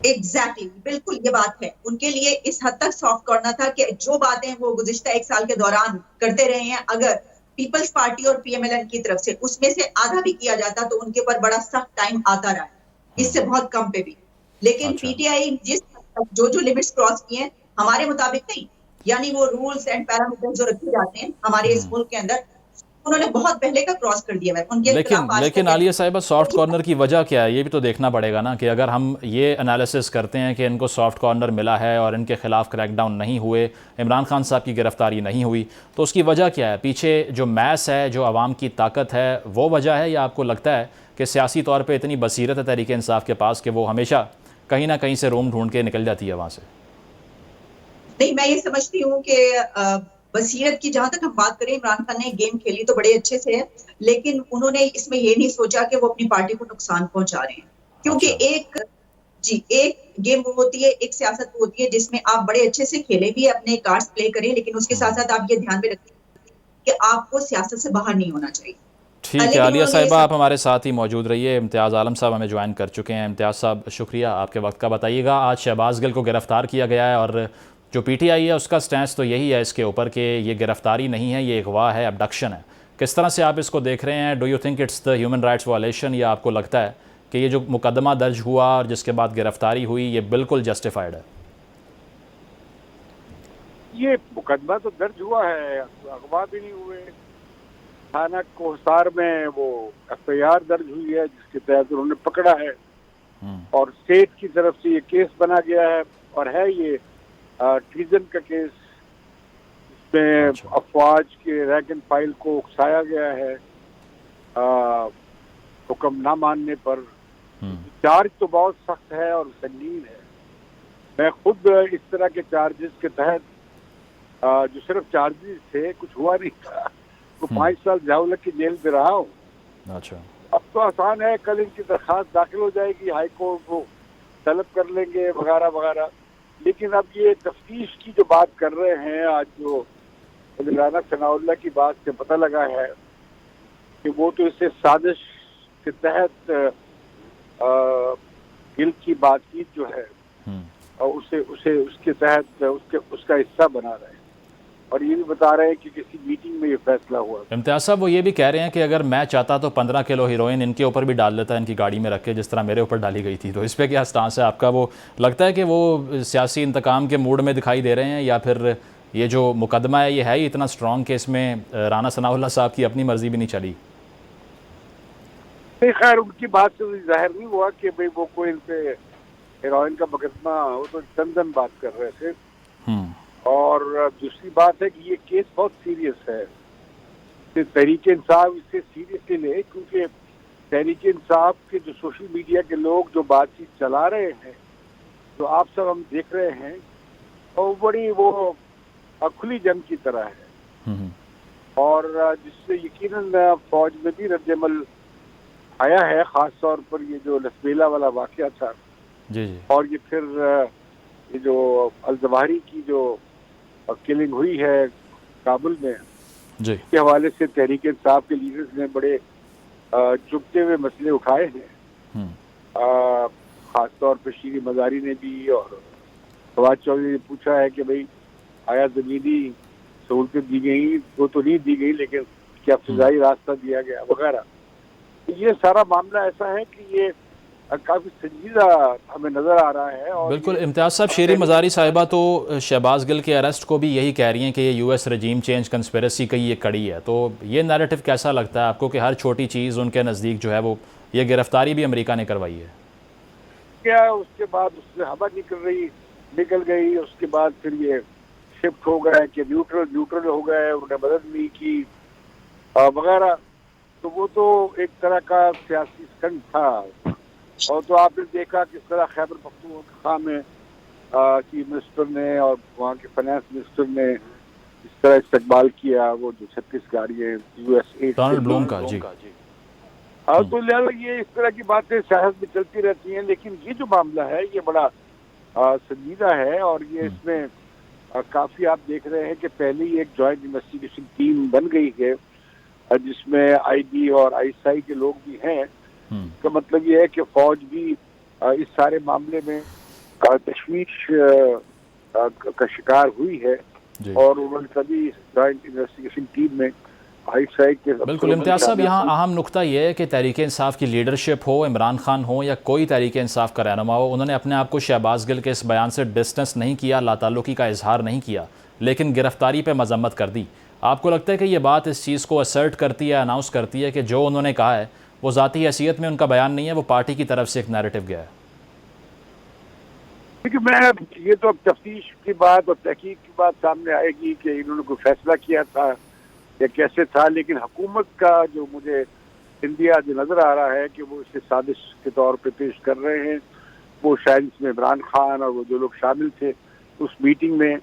C: एग्जैक्टली, बिल्कुल ये बात है। उनके लिए इस हद तक सॉफ्ट कॉर्नर था कि जो बातें वो गुज़िश्ता 1 साल के दौरान करते रहे हैं, अगर पीपल्स पार्टी और PMLN की तरफ से उसमें से आधा भी किया जाता तो उनके ऊपर बड़ा सख्त टाइम आता रहा है, इससे बहुत कम पे भी। लेकिन PTI जिस जो लिमिट्स क्रॉस किए हैं हमारे मुताबिक नहीं, यानी वो रूल्स एंड पैरामीटर्स जो रखे जाते हैं हमारे इस मुल्क के अंदर, उन्होंने बहुत पहले का क्रॉस कर दिया है उनके।
A: लेकिन आलिया साहिबा, सॉफ्ट कॉर्नर की वजह क्या है ये भी तो देखना पड़ेगा ना, कि अगर हम ये एनालिसिस करते हैं कि इनको सॉफ्ट कॉर्नर मिला है और इनके खिलाफ क्रैकडाउन नहीं हुए, इमरान खान साहब की गिरफ्तारी नहीं हुई, तो उसकी वजह क्या है? पीछे जो मैस है, जो आवाम की ताकत है, वो वजह है, या आपको लगता है कि सियासी तौर पर इतनी बसीरत है तहरीक इंसाफ के पास कि वो हमेशा कहीं ना कहीं से रूम ढूंढ के निकल जाती है वहाँ से?
C: नहीं, मैं ये समझती हूँ कि बसीरत की जहां तक हम बात करें, इमरान खान ने गेम खेली तो बड़े अच्छे से है, लेकिन उन्होंने इसमें ये नहीं सोचा कि वो अपनी पार्टी को नुकसान पहुंचा रहे हैं। क्योंकि एक गेम वो होती है, एक सियासत वो होती है जिसमें आप बड़े अच्छे से खेले भी, अपने कार्ड्स प्ले करें, लेकिन उसके साथ साथ आप ये ध्यान में रखें कि आपको सियासत से बाहर नहीं होना चाहिए।
A: ठीक है आलिया साहिबा, आप हमारे साथ ही मौजूद रहिए। इम्तियाज़ आलम साहब हमें ज्वाइन कर चुके हैं। इम्तियाज़ साहब, शुक्रिया आपके वक्त का। बताइएगा, आज शहबाज गिल को गिरफ़्तार किया गया है और जो PTI है उसका स्टैंस तो यही है इसके ऊपर कि ये गिरफ्तारी नहीं है, ये अगवा है, अबडक्शन है। किस तरह से आप इसको देख रहे हैं? Do you think it's the human rights violation, या आपको लगता है कि ये जो मुकदमा दर्ज हुआ और जिसके बाद गिरफ्तारी हुई ये बिल्कुल जस्टिफाइड है?
D: ये मुकदमा तो दर्ज हुआ है, अगवा भी नहीं हुए। थाना कोहसार में वो FIR दर्ज हुई है जिसके तहत उन्होंने पकड़ा है और स्टेट की तरफ से ये केस बना गया है और है ये ट्रीजन का केस, जिसमें अफवाज के रैंक एंड फाइल को उकसाया गया है हुक्म ना मानने पर। चार्ज तो बहुत सख्त है और संगीन है। मैं खुद इस तरह के चार्जेस के तहत जो सिर्फ चार्जेस थे, कुछ हुआ नहीं था, तो 5 साल जावलक की जेल में रहा हूँ।
A: अच्छा,
D: अब तो आसान है, कल इनकी दरखास्त दाखिल हो जाएगी, हाई कोर्ट को तलब कर लेंगे वगैरह वगैरह। लेकिन अब ये तफ्तीश की जो बात कर रहे हैं, आज जो राना सनाउल्लाह की बात से पता लगा है कि वो तो इससे साजिश के तहत गिल की बातचीत जो है और उसे उसके तहत उसका हिस्सा बना रहे हैं। और ये भी बता रहे हैं कि किसी मीटिंग में ये फैसला हुआ।
A: इम्तियाज़ साहब वो ये भी कह रहे हैं कि अगर मैं चाहता तो 15 किलो हीरोइन इनके ऊपर भी डाल लेता, इनकी गाड़ी में रख के, जिस तरह मेरे ऊपर डाली गई थी। तो इस पर क्या स्टांस है आपका? वो लगता है कि वो सियासी इंतकाम के मूड में दिखाई दे रहे हैं, या फिर ये जो मुकदमा है ये है ही इतना स्ट्रॉन्ग कि इसमें राना सनाउल्लाह साहब की अपनी मर्जी भी नहीं चली?
D: खैर उनकी बात से जाहिर नहीं हुआ कि भाई वो कोई इन पे हीरोइन का मुकदमा, वो तो चंदन बात कर रहे थे। और दूसरी बात है कि ये केस बहुत सीरियस है, तहरीक इंसाफ इसे सीरियसली ले, क्योंकि तहरीक इंसाफ के जो सोशल मीडिया के लोग जो बातचीत चला रहे हैं, जो आप सब हम देख रहे हैं, और बड़ी वो खुली जंग की तरह है, और जिससे यकीनन फौज में भी रद्दमल आया है, खास तौर पर ये जो लसबेला वाला वाकया था
A: जी जी, और
D: ये फिर ये जो अल-जवाहिरी की जो किलिंग हुई है काबुल में
A: जी,
D: के हवाले से तहरीक इंसाफ के लीडर्स ने बड़े चुभते हुए मसले उठाए हैं। खास तौर पर शीरी मजारी ने भी और फवाद चौधरी ने पूछा है कि भाई आया ज़मीनी सहूलतें दी गई, वो तो नहीं दी गई, लेकिन क्या फिजाई रास्ता दिया गया वगैरह। तो ये सारा मामला ऐसा है कि ये काफ़ी संजीदा हमें नज़र आ रहा है। और
A: बिल्कुल इम्तियाज़ साहब, शीरी मज़ारी साहिबा तो शहबाज गिल के अरेस्ट को भी यही कह रही हैं कि ये यूएस रजीम चेंज कंस्पिरेसी की ये कड़ी है। तो ये नैरेटिव कैसा लगता है आपको कि हर छोटी चीज़ उनके नज़दीक जो है वो, ये गिरफ्तारी भी अमेरिका ने करवाई है?
D: क्या उसके बाद उससे हवा निकल गई, उसके बाद फिर ये शिफ्ट हो गया कि न्यूट्रल हो गए, उन्हें मदद नहीं की वगैरह। तो वो तो एक तरह का सियासी स्टंट था। और तो आपने देखा किस तरह खैबर पख्तूनख्वा में चीफ मिनिस्टर ने और वहाँ के फाइनेंस मिनिस्टर ने इस तरह इस्तकबाल किया, वो जो 36 गाड़ियाँ यूएस
A: डोनाल्ड ब्लूम का। जी,
D: तो लिहाजा ये इस तरह की बातें सियासत में चलती रहती हैं, लेकिन ये जो मामला है ये बड़ा संजीदा है। और ये इसमें काफ़ी आप देख रहे हैं कि पहले ही एक जॉइंट इन्वेस्टिगेशन टीम बन गई है, जिसमें आईबी और आईएसआई के लोग भी हैं। का मतलब ये है कि फौज भी इस सारे मामले में तशवीश का शिकार हुई है, और उन्होंने तभी जॉइंट इन्वेस्टिगेशन टीम में आईएसआई के।
A: बिल्कुल इम्तियाज़ साहब, यहाँ अहम नुक्ता ये है कि तहरीक इंसाफ की लीडरशिप हो, इमरान खान हो या कोई तहरीक इंसाफ का रहनुमा हो, उन्होंने अपने आप को शहबाज गिल के इस बयान से डिस्टेंस नहीं किया, लाताल्लुकी का इजहार नहीं किया, लेकिन गिरफ्तारी पर मजम्मत कर दी। आपको लगता है कि ये बात इस चीज़ को असर्ट करती है, अनाउंस करती है कि जो उन्होंने कहा है वो ज़ाती हैसियत में उनका बयान नहीं है, वो पार्टी की तरफ से एक नैरेटिव गया है?
D: देखिए, मैं ये तो अब तफ्तीश की बात और तहकीक की बात सामने आएगी कि इन्होंने कोई फैसला किया था या कैसे था, लेकिन हुकूमत का जो मुझे इंडिया जो नज़र आ रहा है कि वो इसे साजिश के तौर पे पेश कर रहे हैं, वो शायद इसमें इमरान खान और वो जो लोग शामिल थे उस मीटिंग में,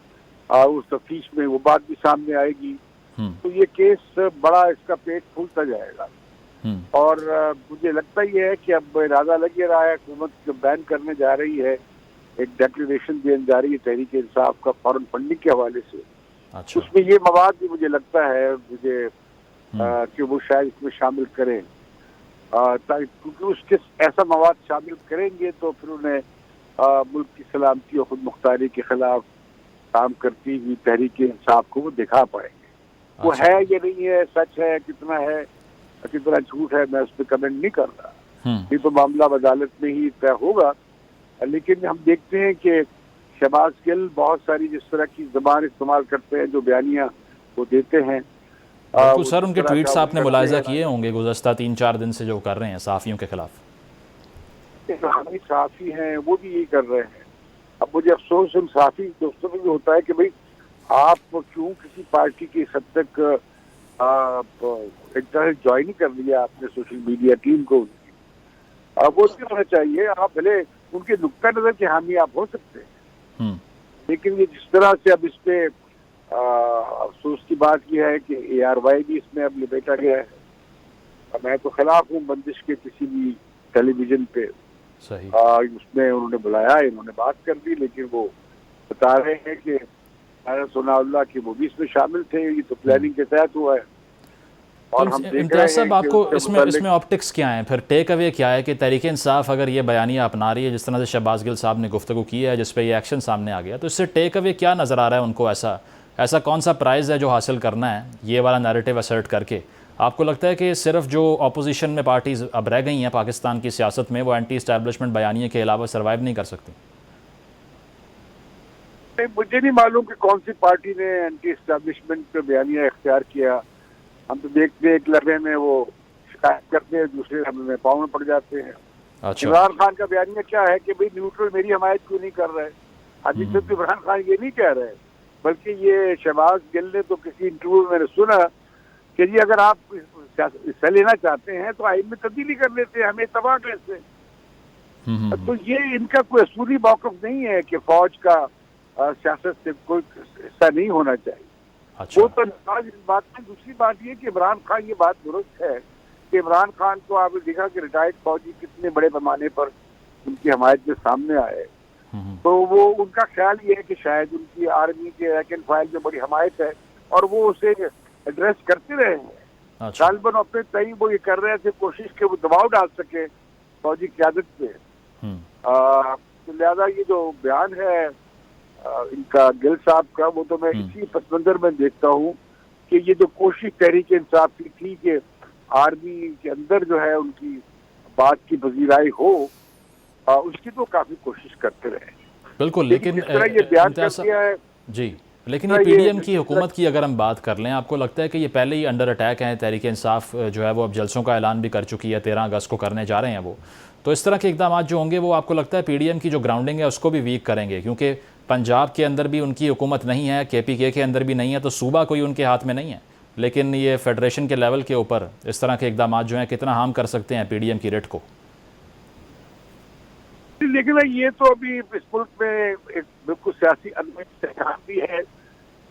D: उस तफ्तीश में वो बात भी सामने आएगी। तो ये केस बड़ा, इसका पेट फूलता जाएगा। और मुझे लगता ही है कि अब इरादा लग रहा है, हुकूमत जो बैन करने जा रही है, एक डिक्लेरेशन देने जा रही है तहरीक इंसाफ का फॉरेन फंडिंग के हवाले से।
A: अच्छा।
D: उसमें ये मवाद भी मुझे लगता है कि वो शायद इसमें शामिल करें, क्योंकि उसके ऐसा मवाद शामिल करेंगे तो फिर उन्हें मुल्क की सलामती और खुद मुख्तारी के खिलाफ काम करती हुई तहरीक इंसाफ को वो दिखा पाएंगे। वो है ये नहीं है, सच है, कितना झूठ है, मैं उस पर कमेंट नहीं कर रहा। ये तो मामला अदालत में ही तय होगा। लेकिन हम देखते हैं कि शहबाज गिल बहुत सारी जिस तरह की ज़बान इस्तेमाल करते हैं, जो बयानियाँ वो देते हैं।
A: बिल्कुल सर, उनके ट्वीट्स आपने मुलाहिजा किए होंगे गुज़श्ता 3-4 दिन से जो कर रहे हैं सहाफ़ियों के खिलाफ।
D: हमारी सहाफ़ी हैं वो भी यही कर रहे हैं। अब मुझे अफसोस उन सहाफ़ी दोस्तों में भी होता है कि भाई आप क्यों किसी पार्टी की हद तक एक तरह ज्वाइन नहीं कर लिया आपने सोशल मीडिया टीम को। वो नहीं होना चाहिए। आप भले उनके नुक्ता नज़र के हामी आप हो सकते हैं, लेकिन ये जिस तरह से अब इस पे अफसोस की बात यह है कि ARY भी इसमें अब लिपेटा गया है। मैं तो खिलाफ हूँ बंदिश के किसी भी टेलीविजन पे।
A: सही।
D: उसमें उन्होंने बुलाया, इन्होंने बात कर दी, लेकिन वो बता रहे हैं कि राना सनाउल्लाह की वो भी इसमें शामिल थे। ये तो प्लानिंग के तहत हुआ है। और हम
A: इम्तियाज़ साहब, आपको इसमें ऑप्टिक्स क्या है, फिर टेक अवे क्या है कि तहरीक इंसाफ अगर ये बयानिया अपना रही है जिस तरह से शहबाज गिल साहब ने गुफ्तगू की है, जिस पे ये एक्शन सामने आ गया, तो इससे टेक अवे क्या नज़र आ रहा है उनको ऐसा ऐसा कौन सा प्राइज़ है जो हासिल करना है ये वाला नैरेटिव असर्ट करके? आपको लगता है कि सिर्फ जो अपोजिशन में पार्टीज़ अब रह गई हैं पाकिस्तान की सियासत में, वो एंटी इस्टेब्लिशमेंट बयानिए के अलावा सर्वाइव नहीं कर सकती?
D: मुझे नहीं मालूम कि कौन सी पार्टी ने एंटी इस्टेब्लिशमेंट पे बयानिया इख्तियार किया। हम तो देखते हैं एक लम्हे में वो शिकायत करते हैं, दूसरे लम्हे में पाँव में पड़ जाते हैं।
A: अच्छा।
D: इमरान खान का बयानिया क्या है कि भाई न्यूट्रल मेरी हमायत क्यों नहीं कर रहे? अभी तो इमरान खान ये नहीं कह रहे, बल्कि ये शहबाज गिल ने तो किसी इंटरव्यू में मैंने सुना कि जी अगर आप हिस्सा लेना चाहते हैं तो आइन में तब्दीली कर लेते हैं, हमें तबाह कैसे। तो ये इनका कोई असूली मौक़िफ़ नहीं है कि फौज का सियासत से कोई हिस्सा नहीं होना चाहिए।
A: अच्छा।
D: वो तो नाराज इस बात में। दूसरी बात ये कि इमरान खान, ये बात दुरुस्त है कि इमरान खान को आपने देखा कि रिटायर्ड फौजी कितने बड़े पैमाने पर उनकी हमायत में सामने आए, तो वो उनका ख्याल ये है कि शायद उनकी आर्मी के रैंक एंड फाइल में बड़ी हमायत है और वो उसे एड्रेस करते रहे हैं। गालिबन अपने तय वो ये कर रहे थे कोशिश के वो दबाव डाल सके फौजी क़यादत पे। तो लिहाजा ये जो बयान है इनका गिल साहब का, वो तो मैं इसी पसमंजर में देखता हूँ कि ये जो कोशिश तहरीक इंसाफ की थी कि आर्मी के अंदर जो है उनकी बात की पजीराई हो, उसकी तो काफी कोशिश करते रहे।
A: बिल्कुल, लेकिन
D: ये बयान कर दिया है
A: जी, लेकिन ये पीडीएम की हुकूमत की अगर हम बात कर लें, आपको लगता है कि ये पहले ही अंडर अटैक है? तहरीक इंसाफ जो है वो अब जलसों का ऐलान भी कर चुकी है, 13 अगस्त को करने जा रहे हैं वो। तो इस तरह के इकदाम जो होंगे वो आपको लगता है पीडीएम की जो ग्राउंडिंग है उसको भी वीक करेंगे? क्योंकि पंजाब के अंदर भी उनकी हुकूमत नहीं है, केपीके के अंदर भी नहीं है, तो सूबा कोई उनके हाथ में नहीं है। लेकिन ये फेडरेशन के लेवल के ऊपर इस तरह के इकदाम जो हैं कितना हार्म कर सकते हैं पीडीएम की रेट को?
D: लेकिन ये तो अभी इस मुल्क में एक बिल्कुल सियासी अनमित भी है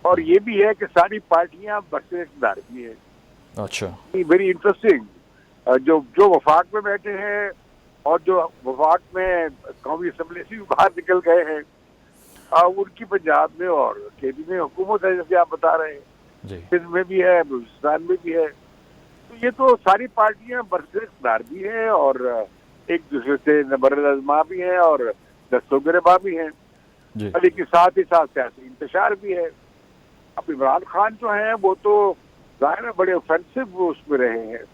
D: और ये भी है कि सारी पार्टियां बरसे इक़्तिदार भी है।
A: अच्छा,
D: वेरी इंटरेस्टिंग। जो वफाक में बैठे हैं और जो वफाक में कौमी असम्बली से भी बाहर निकल गए हैं, उनकी पंजाब में और केपी में हुकूमत है, जैसे आप बता रहे हैं, सिंध में भी है, बलूचिस्तान में भी है। तो ये तो सारी पार्टियां बरसे इक़्तिदार भी है और एक दूसरे से नबरदमा भी है और दस्तोगिरबा भी है, लेकिन साथ ही साथ सियासी इंतशार भी है। अब इमरान खान जो है वो तो जाहिर है बड़े ऑफेंसिव उसमें रहे हैं।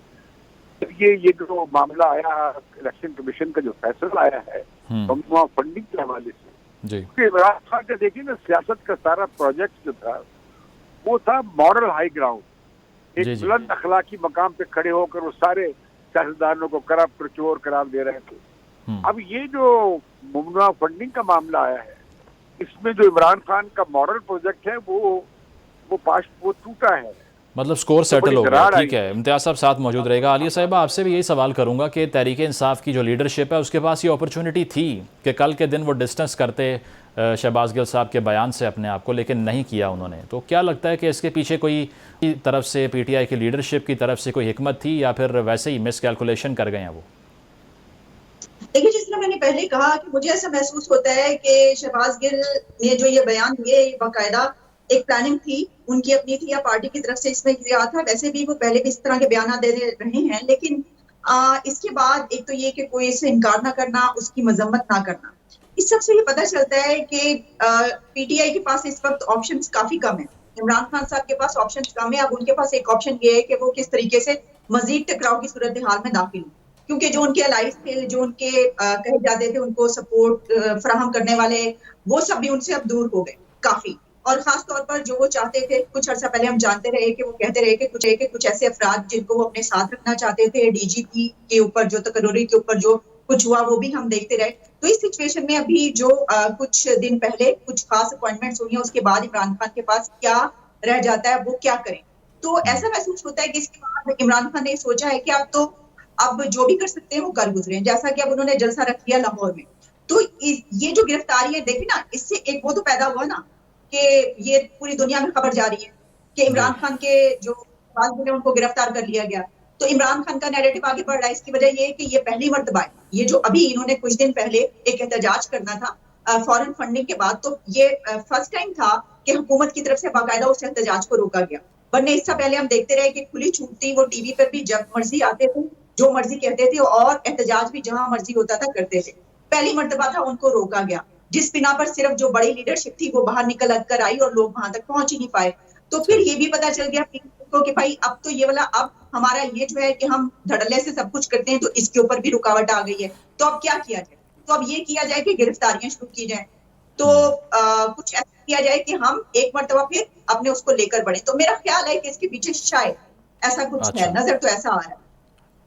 D: ये जो मामला आया, इलेक्शन कमीशन का जो फैसला आया है फंडिंग के हवाले से, इमरान खान का देखिए ना, सियासत का सारा प्रोजेक्ट जो था वो था मॉरल हाई ग्राउंड, एक बुलंद अखलाकी मकाम पे खड़े होकर वो सारे सियासतदानों को करप्ट चोर करार दे रहे थे। अब ये जो मुमनुआ फंडिंग का मामला आया है, इसमें जो इमरान खान का मॉरल प्रोजेक्ट है वो टूटा है,
A: मतलब स्कोर सेटल हो गया। ठीक है, इम्तियाज साहब साथ मौजूद रहेगा। आलिया साहिबा, आपसे भी यही सवाल करूंगा कि तहरीक इंसाफ की जो लीडरशिप है उसके पास ये अपॉर्चुनिटी थी कि कल के दिन वो डिस्टेंस करते शहबाज गिल साहब के बयान से अपने आप को, लेकिन नहीं किया उन्होंने। तो क्या लगता है कि इसके पीछे कोई तरफ से पीटीआई की लीडरशिप की तरफ से कोई हिकमत थी या फिर वैसे ही मिस कैलकुलेशन कर गए हैं वो?
C: देखिए, जिस तरह मैंने पहले कहा कि मुझे ऐसा महसूस होता है कि शहबाज गिल ने जो ये बयान दिए, बाकायदा एक प्लानिंग थी, उनकी अपनी थी या पार्टी की तरफ से इसमें किया था। वैसे भी वो पहले भी इस तरह के बयान दे रहे हैं, लेकिन इसके बाद एक तो ये कि कोई इससे इनकार ना करना, उसकी मजम्मत ना करना, इस सब से ये पता चलता है कि पीटीआई के पास इस वक्त ऑप्शंस काफी कम है। इमरान खान साहब के पास ऑप्शंस कम है। अब उनके पास एक ऑप्शन ये है कि वो किस तरीके से मजीद टकराव की सूरत हाल में दाखिल हो, क्योंकि जो उनके अलाइज थे, जो उनके कहे जाते थे उनको सपोर्ट फराहम करने वाले, वो सब भी उनसे अब दूर हो गए काफी। और खास तौर पर जो वो चाहते थे, कुछ अर्सा पहले हम जानते रहे कि वो कहते रहे कि कुछ ऐसे अफराद जिनको वो अपने साथ रखना चाहते थे, डीजीपी के ऊपर जो तकर्री के ऊपर जो कुछ हुआ वो भी हम देखते रहे। तो इस सिचुएशन में अभी जो कुछ दिन पहले कुछ खास अपॉइंटमेंट्स हुई हैं, उसके बाद इमरान खान के पास क्या रह जाता है, वो क्या करें। तो ऐसा महसूस होता है कि इसके बाद इमरान खान ने सोचा है कि अब जो भी कर सकते हैं वो कर गुजरे, जैसा कि अब उन्होंने जलसा रख लिया लाहौर में। तो ये जो गिरफ्तारी है, देखिए ना, इससे एक वो तो पैदा हुआ ना कि ये पूरी दुनिया में खबर जा रही है कि इमरान खान के जो वालिद हैं उनको गिरफ्तार कर लिया गया। तो इमरान खान का नैरेटिव आगे बढ़ रहा है। इसकी वजह ये है कि ये पहली मर्तबा है, ये जो अभी इन्होंने कुछ दिन पहले एक एहतजाज करना था फॉरेन फंडिंग के बाद, तो ये फर्स्ट टाइम था कि हुकूमत की तरफ से बाकायदा उस एहतजाज को रोका गया। वरना इससे पहले हम देखते रहे कि खुली छूट थी, वो टीवी पर भी जब मर्जी आते थे, जो मर्जी कहते थे और एहतजाज भी जहां मर्जी होता था करते थे। पहली मर्तबा था उनको रोका गया। जिस बिना पर सिर्फ जो बड़ी लीडरशिप थी वो बाहर निकल कर आई और लोग वहां तक पहुंच ही नहीं पाए। तो फिर ये भी पता चल गया को कि भाई अब तो ये वाला, अब हमारा ये जो है कि हम धड़ल्ले से सब कुछ करते हैं तो इसके ऊपर भी रुकावट आ गई है। तो अब क्या किया जाए? तो अब ये किया जाए कि गिरफ्तारियां शुरू की जाए। तो कुछ ऐसा किया जाए कि हम एक मरतबा फिर अपने उसको लेकर बढ़े। तो मेरा ख्याल है कि इसके पीछे शायद ऐसा कुछ है, नजर तो ऐसा आ रहा है।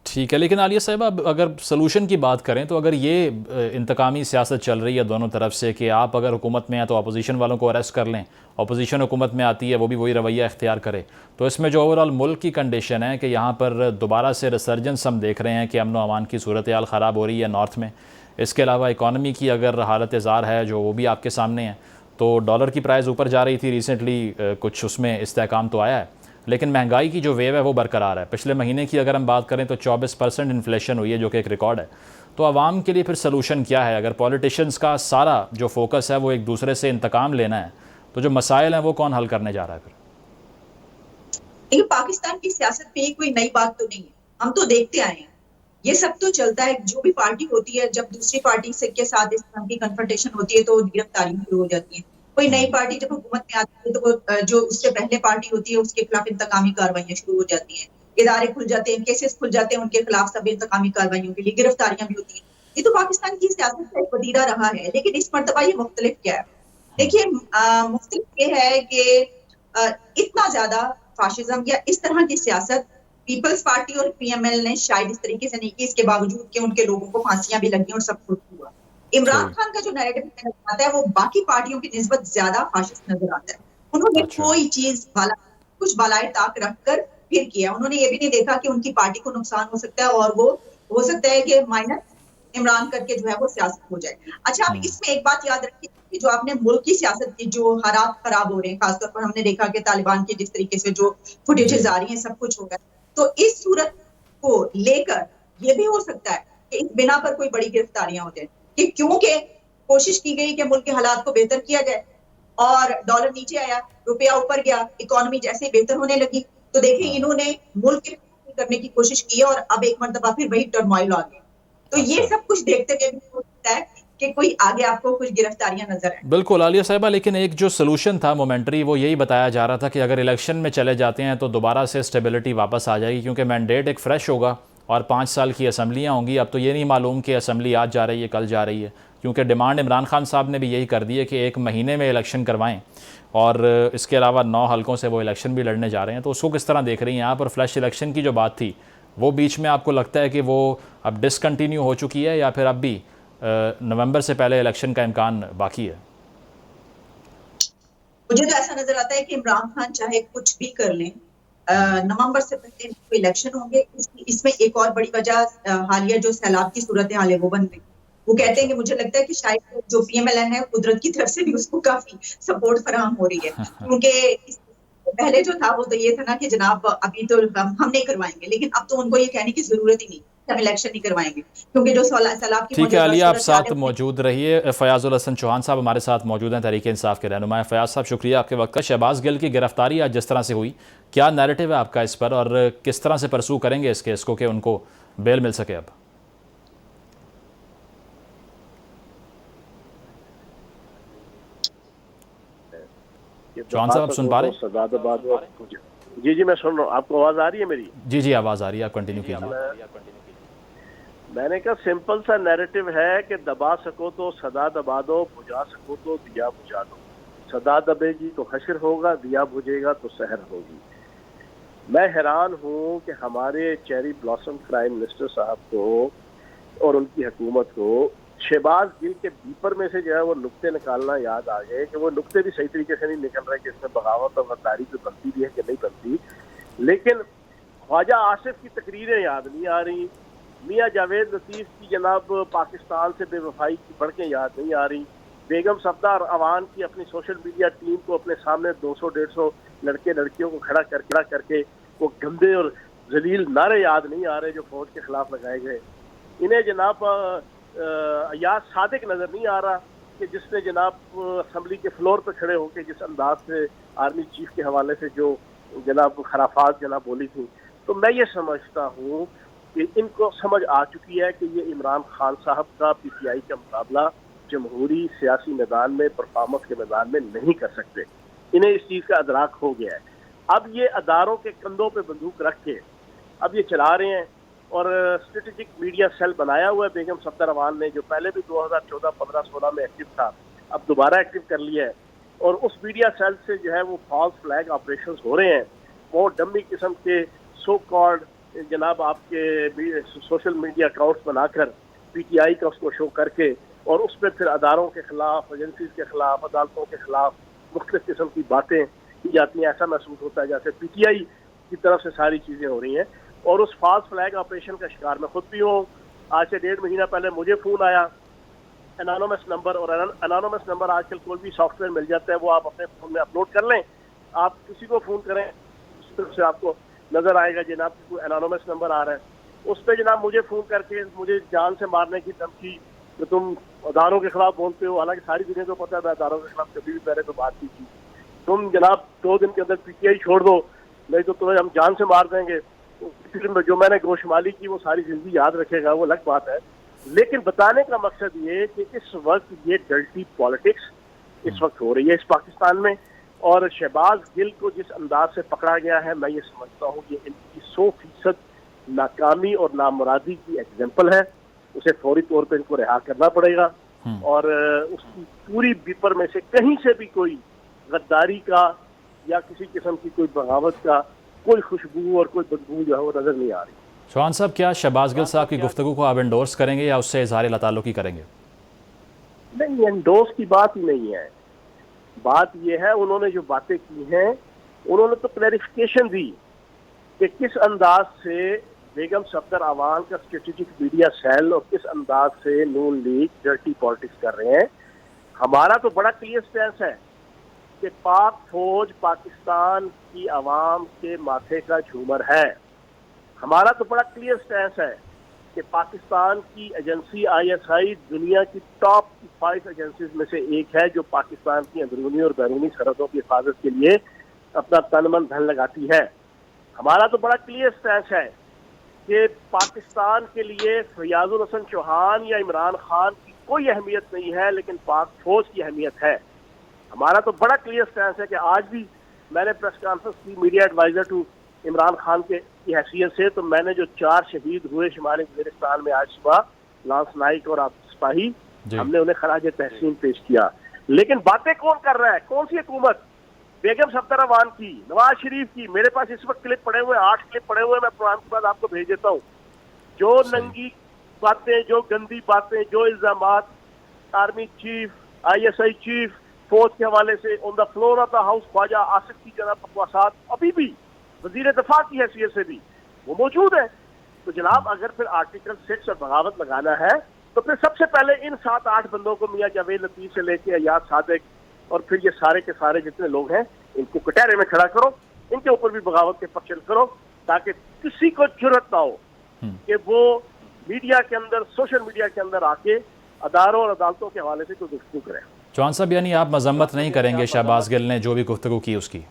A: ठीक है, लेकिन आलिया साहिबा अगर सलूशन की बात करें तो अगर ये इंतकामी सियासत चल रही है दोनों तरफ से कि आप अगर हुकूमत में हैं तो अपोजिशन वालों को अरेस्ट कर लें, अपोजिशन हुकूमत में आती है वो भी वही रवैया इख्तियार करे, तो इसमें जो ओवरऑल मुल्क की कंडीशन है कि यहाँ पर दोबारा से रिसर्जेंस हम देख रहे हैं कि अमन व अमान की सूरत हाल ख़राब हो रही है नॉर्थ में। इसके अलावा इकॉनमी की अगर हालत ज़ार है जो वो भी आपके सामने है, तो डॉलर की प्राइस ऊपर जा रही थी रिसेंटली, कुछ उसमें इस्तेहकाम तो आया है, लेकिन महंगाई की जो वेव है वो बरकरार है। पिछले महीने की अगर हम बात करें तो 24% इन्फ्लेशन हुई है जो कि एक रिकॉर्ड है। तो आवाम के लिए फिर सलूशन क्या है? अगर पॉलिटिशियंस का सारा जो फोकस है वो एक दूसरे से इंतकाम लेना है, तो जो मसाइल हैं वो कौन हल करने जा रहा है फिर?
C: देखिए, पाकिस्तान की सियासत में कोई नई बात तो नहीं है, हम तो देखते आए हैं, ये सब तो चलता है। जो भी पार्टी होती है, जब दूसरी पार्टी से के साथ इस तरह की कन्फ्रंटेशन होती है तो गिरफ्तारी शुरू हो जाती है। कोई नई पार्टी जब हुकूमत में आती है तो वो जो उससे पहले पार्टी होती है उसके खिलाफ इंतकामी कार्रवाइयां शुरू हो जाती हैं, इदारे खुल जाते हैं, केसेस खुल जाते हैं उनके खिलाफ, सब इंतकामी कार्रवाइयों के लिए गिरफ्तारियां भी होती हैं। ये तो पाकिस्तान की सियासत का एक वतीरा रहा है, लेकिन इस मरतबा ये मुख्तलिफ क्या है? देखिए, मुख्तलिफ ये है कि इतना ज्यादा फाशिज्म या इस तरह की सियासत पीपल्स पार्टी और पीएमएल ने शायद इस तरीके से नहीं की, इसके बावजूद कि उनके लोगों को फांसियां भी लगी और सब कुछ हुआ। इमरान खान का जो नैरेटिव नजर आता है वो बाकी पार्टियों की निस्बत ज्यादा फाशिस्ट नजर आता है। उन्होंने कोई चीज कुछ बालाए ताक रखकर फिर किया। उन्होंने ये भी नहीं देखा कि उनकी पार्टी को नुकसान हो सकता है और वो हो सकता है कि माइनस इमरान करके जो है वो सियासत हो जाए। अच्छा, अब इसमें एक बात याद रखिए कि जो आपने मुल्क की सियासत की जो हालात खराब हो रहे हैं, खासतौर पर हमने देखा कि तालिबान की जिस तरीके से जो फुटेजेस आ रही हैं, सब कुछ हो गया, तो इस सूरत को लेकर ये भी हो सकता है कि इस बिना पर कोई बड़ी गिरफ्तारियां हो जाए कि क्योंकि कोशिश की गई कि मुल्क के हालात को बेहतर किया जाए और डॉलर नीचे आया, रुपया ऊपर गया, इकोनॉमी जैसे बेहतर होने लगी, तो देखिए इन्होंने मुल्क के करने की कोशिश की और अब एक मरतबा फिर वही टर्मोइल आ गया। तो ये सब कुछ देखते हुए भी हो सकता है कि कोई आगे आपको कुछ गिरफ्तारियां नजर आए।
A: बिल्कुल आलिया साहिबा, लेकिन एक जो सोल्यूशन था मोमेंटरी वो यही बताया जा रहा था कि अगर इलेक्शन में चले जाते हैं तो दोबारा से स्टेबिलिटी वापस आ जाएगी, क्योंकि मैंडेट एक फ्रेश होगा और 5 साल की असम्बलियाँ होंगी। अब तो ये नहीं मालूम कि असम्बली आज जा रही है कल जा रही है, क्योंकि डिमांड इमरान खान साहब ने भी यही कर दी है कि 1 महीने में इलेक्शन करवाएं, और इसके अलावा 9 हलकों से वो इलेक्शन भी लड़ने जा रहे हैं। तो उसको किस तरह देख रही हैं आप? और फ्लैश इलेक्शन की जो बात थी वो बीच में आपको लगता है कि वो अब डिसकंटिन्यू हो चुकी है या फिर अब भी नवंबर से पहले इलेक्शन का इम्कान बाकी है?
C: मुझे तो ऐसा नजर आता है कि इमरान खान चाहे कुछ भी कर लें, नवंबर से पहले इलेक्शन होंगे। इसमें एक और बड़ी वजह हालिया जो सैलाब की सूरत हाल है वो बन गई। वो कहते हैं कि मुझे लगता है कि शायद जो पीएमएलएन है कुदरत की तरफ से भी उसको काफी सपोर्ट फराहम हो रही है, क्योंकि पहले जो था वो तो ये था ना कि जनाब अभी तो हम नहीं करवाएंगे, लेकिन अब तो उनको ये कहने की जरूरत ही नहीं, हम इलेक्शन नहीं करवाएंगे, क्योंकि जो सैलाब की।
A: ठीक है आलिया, आप साथ मौजूद रहिए। फयाजुल हसन चौहान साहब हमारे साथ मौजूद हैं, तहरीक इंसाफ के रहनुमा। फयाज साहब, शुक्रिया आपके वक्त का। शहबाज गिल की गिरफ्तारी आज जिस तरह से हुई, क्या नैरेटिव है आपका इस पर और किस तरह से परसू करेंगे इस केस को कि उनको बेल मिल सके? अब चौहान साहब आप सुन पा रहे?
E: जी जी मैं सुन रहा हूँ, आपको आवाज आ रही है मेरी?
A: जी जी आवाज़ आ रही है, आप कंटिन्यू कीजिए।
E: मैंने कहा सिंपल सा नैरेटिव है कि दबा सको तो सदा दबा दो, बुझा सको तो दिया बुझा दो। सदा दबेगी तो हश्र होगा, दिया बुझेगा तो सहर होगी। मैं हैरान हूँ कि हमारे चेरी ब्लॉसम प्राइम मिनिस्टर साहब को और उनकी हुकूमत को शहबाज गिल के बीपर में से जो है वो नुक्ते निकालना याद आ गए कि वो नुक्ते भी सही तरीके से नहीं निकल रहे कि इसमें बगावत और गद्दारी तो बनती भी है कि नहीं बनती। लेकिन ख्वाजा आसिफ की तकरीरें याद नहीं आ रही, मियाँ जावेद लतीफ़ की जनाब पाकिस्तान से बेवफाई की बढ़के याद नहीं आ रही, बेगम सफदार अवान की अपनी सोशल मीडिया टीम को अपने सामने 200-150 लड़के लड़कियों को खड़ा करके वो गंदे और जलील नारे याद नहीं आ रहे जो फौज के खिलाफ लगाए गए। इन्हें जनाब याद सादिक नजर नहीं आ रहा कि जिसने जनाब असम्बली के फ्लोर पर खड़े होकर जिस अंदाज से आर्मी चीफ के हवाले से जो जनाब खराफात जनाब बोली थी। तो मैं ये समझता हूँ कि इनको समझ आ चुकी है कि ये इमरान खान साहब का पीटीआई का मुकाबला जमहूरी सियासी मैदान में, परफॉर्मेंस के मैदान में नहीं कर सकते। इन्हें इस चीज़ का अदराक हो गया है। अब ये अदारों के कंधों पे बंदूक रख के अब ये चला रहे हैं। और स्ट्रेटेजिक मीडिया सेल बनाया हुआ है बेगम सफ्दर अवान ने, जो पहले भी 2014, 15, 16 में एक्टिव था, अब दोबारा एक्टिव कर लिया है। और उस मीडिया सेल से जो है वो फॉल्स फ्लैग ऑपरेशंस हो रहे हैं। वो डमी किस्म के सो कॉल्ड जनाब आपके सोशल मीडिया अकाउंट्स बनाकर PTI का उसको शो करके और उस पर फिर अदारों के खिलाफ, एजेंसीज के खिलाफ, अदालतों के खिलाफ मुख्तलिफ किस्म की बातें की जाती हैं। ऐसा महसूस होता है जैसे PTI की तरफ से सारी चीज़ें हो रही हैं। और उस फॉल्स फ्लैग ऑपरेशन का शिकार मैं खुद भी हूँ। आज से 1.5 महीना पहले मुझे फ़ोन आया एनानोमस नंबर, और एनानोमस नंबर आजकल कोई भी सॉफ्टवेयर मिल जाता है, वो आप अपने फ़ोन में अपलोड कर लें। आप किसी को फ़ोन करें, उस तरफ से आपको नज़र आएगा जनाब कोई एनानोमस नंबर आ रहा है। उस पर जनाब मुझे फ़ोन करके मुझे जान से मारने की धमकी कि तुम अदारों के खिलाफ बोलते हो। हालांकि सारी दुनिया को पता है मैं अदारों के खिलाफ कभी भी पहले तो बात की थी। तुम जनाब 2 दिन के अंदर PTI छोड़ दो, नहीं तो तुम्हें हम जान से मार देंगे। तो फिर जो मैंने गोशमाली की वो सारी जिंदगी याद रखेगा, वो अलग बात है। लेकिन बताने का मकसद ये कि इस वक्त ये डर्टी पॉलिटिक्स इस वक्त हो रही है इस पाकिस्तान में। और शहबाज गिल को जिस अंदाज से पकड़ा गया है, मैं ये समझता हूँ ये इनकी 100% नाकामी और नामुरादी की एग्जाम्पल है। उसे फौरी तौर पर इनको रिहा करना पड़ेगा और उसकी पूरी बिपर में से कहीं से भी कोई गद्दारी का या किसी किस्म की कोई बगावत का कोई खुशबू और कोई बदबू जो है वो नजर नहीं आ रही।
A: चौहान साहब, क्या शहबाज गिल साहब की गुफ्तगू को आप एंडोर्स करेंगे या उससे इज़हार ताल्लुक़ ही करेंगे?
E: नहीं, एंडोर्स की बात ही नहीं है। बात यह है उन्होंने जो बातें की हैं, उन्होंने तो क्लैरिफिकेशन दी कि किस अंदाज से बेगम सफ्दर अवान का स्ट्रेटेजिक मीडिया सेल और किस अंदाज से नून लीग डर्टी पॉलिटिक्स कर रहे हैं। हमारा तो बड़ा क्लियर स्टैंस है कि पाक फौज पाकिस्तान की आवाम के माथे का झूमर है। हमारा तो बड़ा क्लियर स्टैंस है कि पाकिस्तान की एजेंसी ISI दुनिया की टॉप 5 एजेंसीज में से एक है, जो पाकिस्तान की अंदरूनी और बैरूनी सरहदों की हिफाजत के लिए अपना तन मन धन लगाती है। हमारा तो बड़ा क्लियर स्टैंस है कि पाकिस्तान के लिए फयाजुल हसन चौहान या इमरान खान की कोई अहमियत नहीं है, लेकिन पाक फौज की अहमियत है। हमारा तो बड़ा क्लियर स्टैंस है कि आज भी मैंने प्रेस कॉन्फ्रेंस की media adviser to Imran Khan के की हैसियत से, तो मैंने जो 4 शहीद हुए शुमाली वज़ीरिस्तान में आज सुबह, लांस नाइक और आबिद सिपाही, हमने उन्हें खराज तहसीन पेश किया। लेकिन बातें कौन कर रहा है? कौन सी हुकूमत? बेगम सफ्दर अवान की, नवाज शरीफ की। मेरे पास इस वक्त क्लिप पड़े हुए 8 क्लिप पड़े हुए, मैं प्रोग्राम के बाद आपको भेज देता हूँ। जो नंगी बातें, जो गंदी बातें, जो इल्जामात आर्मी चीफ, ISI चीफ, फौज के हवाले से on the floor of the house Khawaja Asif की जनाब बकवासात अभी भी वजीर दफा की हैसियत से भी वो मौजूद है। तो जनाब अगर फिर आर्टिकल 6 और बगावत लगाना है तो फिर सबसे पहले इन 7-8 बंदों को, मियां जावेद लतीफ से लेके अयाज सादिक और फिर ये सारे के सारे जितने लोग हैं, इनको कटहरे में खड़ा करो, इनके ऊपर भी बगावत के पर्चल करो, ताकि किसी को जुर्रत ना हो कि वो मीडिया के अंदर, सोशल मीडिया के अंदर आके अदारों और अदालतों के हवाले से कोई गुफ्तगू करें।
A: चौहान साहब, यानी आप मजम्मत नहीं करेंगे शहबाज गिल ने जो भी गुफ्तगू की उसकी?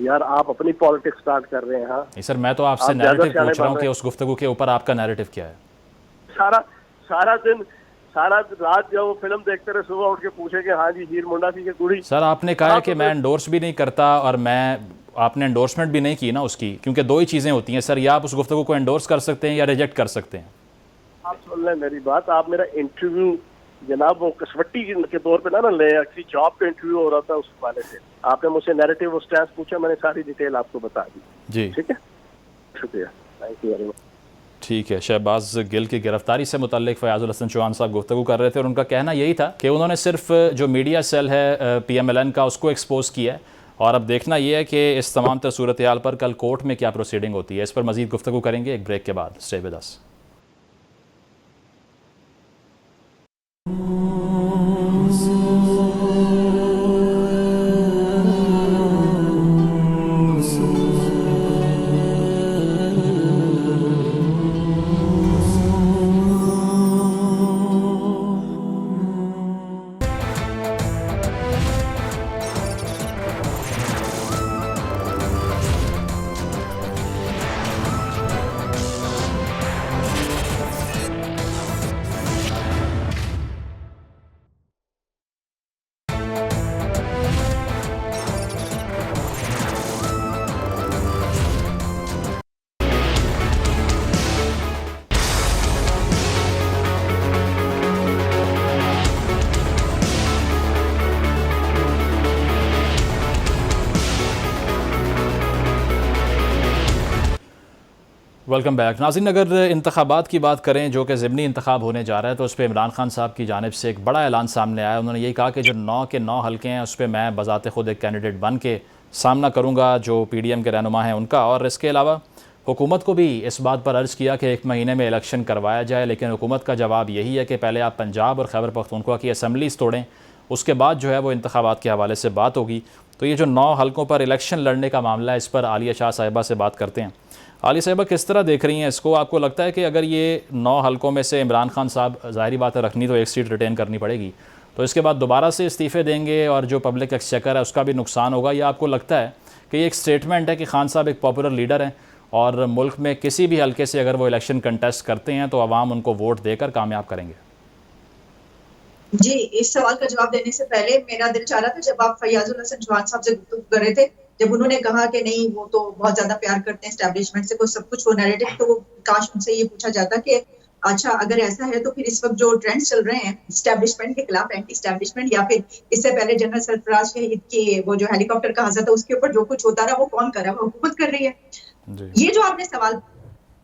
E: यार आप अपनी पॉलिटिक्स स्टार्ट कर रहे हैं। हाँ
A: नहीं सर, मैं तो आपसे नैरेटिव पूछ रहा हूँ कि उस गुफ्तगू के ऊपर आपका नैरेटिव क्या है?
E: सारा दिन सारा रात जो वो फिल्म देखते रहे, सुबह उठ के पूछे कि हाँ जी हीर मुंडा थी कि कुड़ी।
A: सर आपने कहा है कि मैं एंडोर्स भी नहीं करता और आपने एंडोर्समेंट भी नहीं की ना उसकी, क्योंकि 2 ही चीज़ें होती हैं सर, या आप उस गुफ्तगू को एंडोर्स कर सकते हैं या रिजेक्ट कर सकते हैं।
E: आप सुन लें मेरी बात, आप मेरा इंटरव्यू जनाब वो कसवट्टी के तौर पे ना ले, एक्चुअली जॉब पे इंटरव्यू हो रहा था उस वाले से। आपने मुझसे नैरेटिव और स्टैंस पूछा, मैंने सारी डिटेल आपको बता दी
A: जी।
E: ठीक है, शुक्रिया, थैंक यू वेरी मच।
A: ठीक है, शहबाज गिल की गिरफ्तारी से मुतल्लिक फयाजुल हसन चौहान साहब गुफ्तगू कर रहे थे और उनका कहना यही था कि उन्होंने सिर्फ जो मीडिया सेल है PMLN का उसको एक्सपोज किया है, और अब देखना यह है कि इस तमाम सूरत हाल पर कल कोर्ट में क्या प्रोसीडिंग होती है। इस पर मजीद गुफ्तगू करेंगे एक ब्रेक के बाद। Stay with us. Welcome back नाज़रीन। अगर इंतखाबात की बात करें जो कि ज़िमनी इंतखाब होने जा रहा है, तो उस पर इमरान खान साहब की जानिब से एक बड़ा ऐलान सामने आया। उन्होंने यही कहा कि जो 9 के 9 हल्के हैं उस पर मैं बज़ाते ख़ुद एक कैंडिडेट बन के सामना करूँगा जो PDM के रहनुमा हैं उनका। और इसके अलावा हुकूमत को भी इस बात पर अर्ज़ किया कि 1 महीने में इलेक्शन करवाया जाए, लेकिन हुकूमत का जवाब यही है कि पहले आप पंजाब और खैबर पख्तूनख्वा की असम्बलीज़ तोड़ें, उसके बाद जो है वो इंतखाबात के हवाले से बात होगी। तो ये जो 9 हल्कों पर इलेक्शन लड़ने का मामला है, इस पर आलिया शाह साहिबा से बात करते हैं। आलिया साहिबा, किस तरह देख रही हैं इसको? आपको लगता है कि अगर ये 9 हल्कों में से इमरान खान साहब, ज़ाहिरी बात है रखनी तो एक सीट रिटेन करनी पड़ेगी, तो इसके बाद दोबारा से इस्तीफ़े देंगे और जो पब्लिक एक्सचेकर है उसका भी नुकसान होगा, या आपको लगता है कि ये एक स्टेटमेंट है कि खान साहब एक पॉपुलर लीडर हैं और मुल्क में किसी भी हल्के से अगर वो इलेक्शन कंटेस्ट करते हैं तो अवाम उनको वोट देकर कामयाब करेंगे?
C: जी, इस सवाल का जवाब देने से पहले मेरा दिल चाह रहा था जब आप फैयाजुल हसन चौहान साहब से गुफ्तगू कर रहे थे, जब उन्होंने कहा कि नहीं वो तो बहुत ज्यादा प्यार करते हैं एस्टैब्लिशमेंट से, कोई सब कुछ वो नैरेटिव, तो काश उनसे ये पूछा जाता कि अच्छा अगर ऐसा है तो फिर इस वक्त जो ट्रेंड्स चल रहे हैं एस्टैब्लिशमेंट के खिलाफ, एंटी एस्टैब्लिशमेंट, या फिर इससे पहले जनरल सरफराज शहीद के वो जो हेलीकॉप्टर का हादसा था उसके ऊपर जो कुछ होता रहा वो कौन कर रहा है? वो हुकूमत कर रही है। ये जो आपने सवाल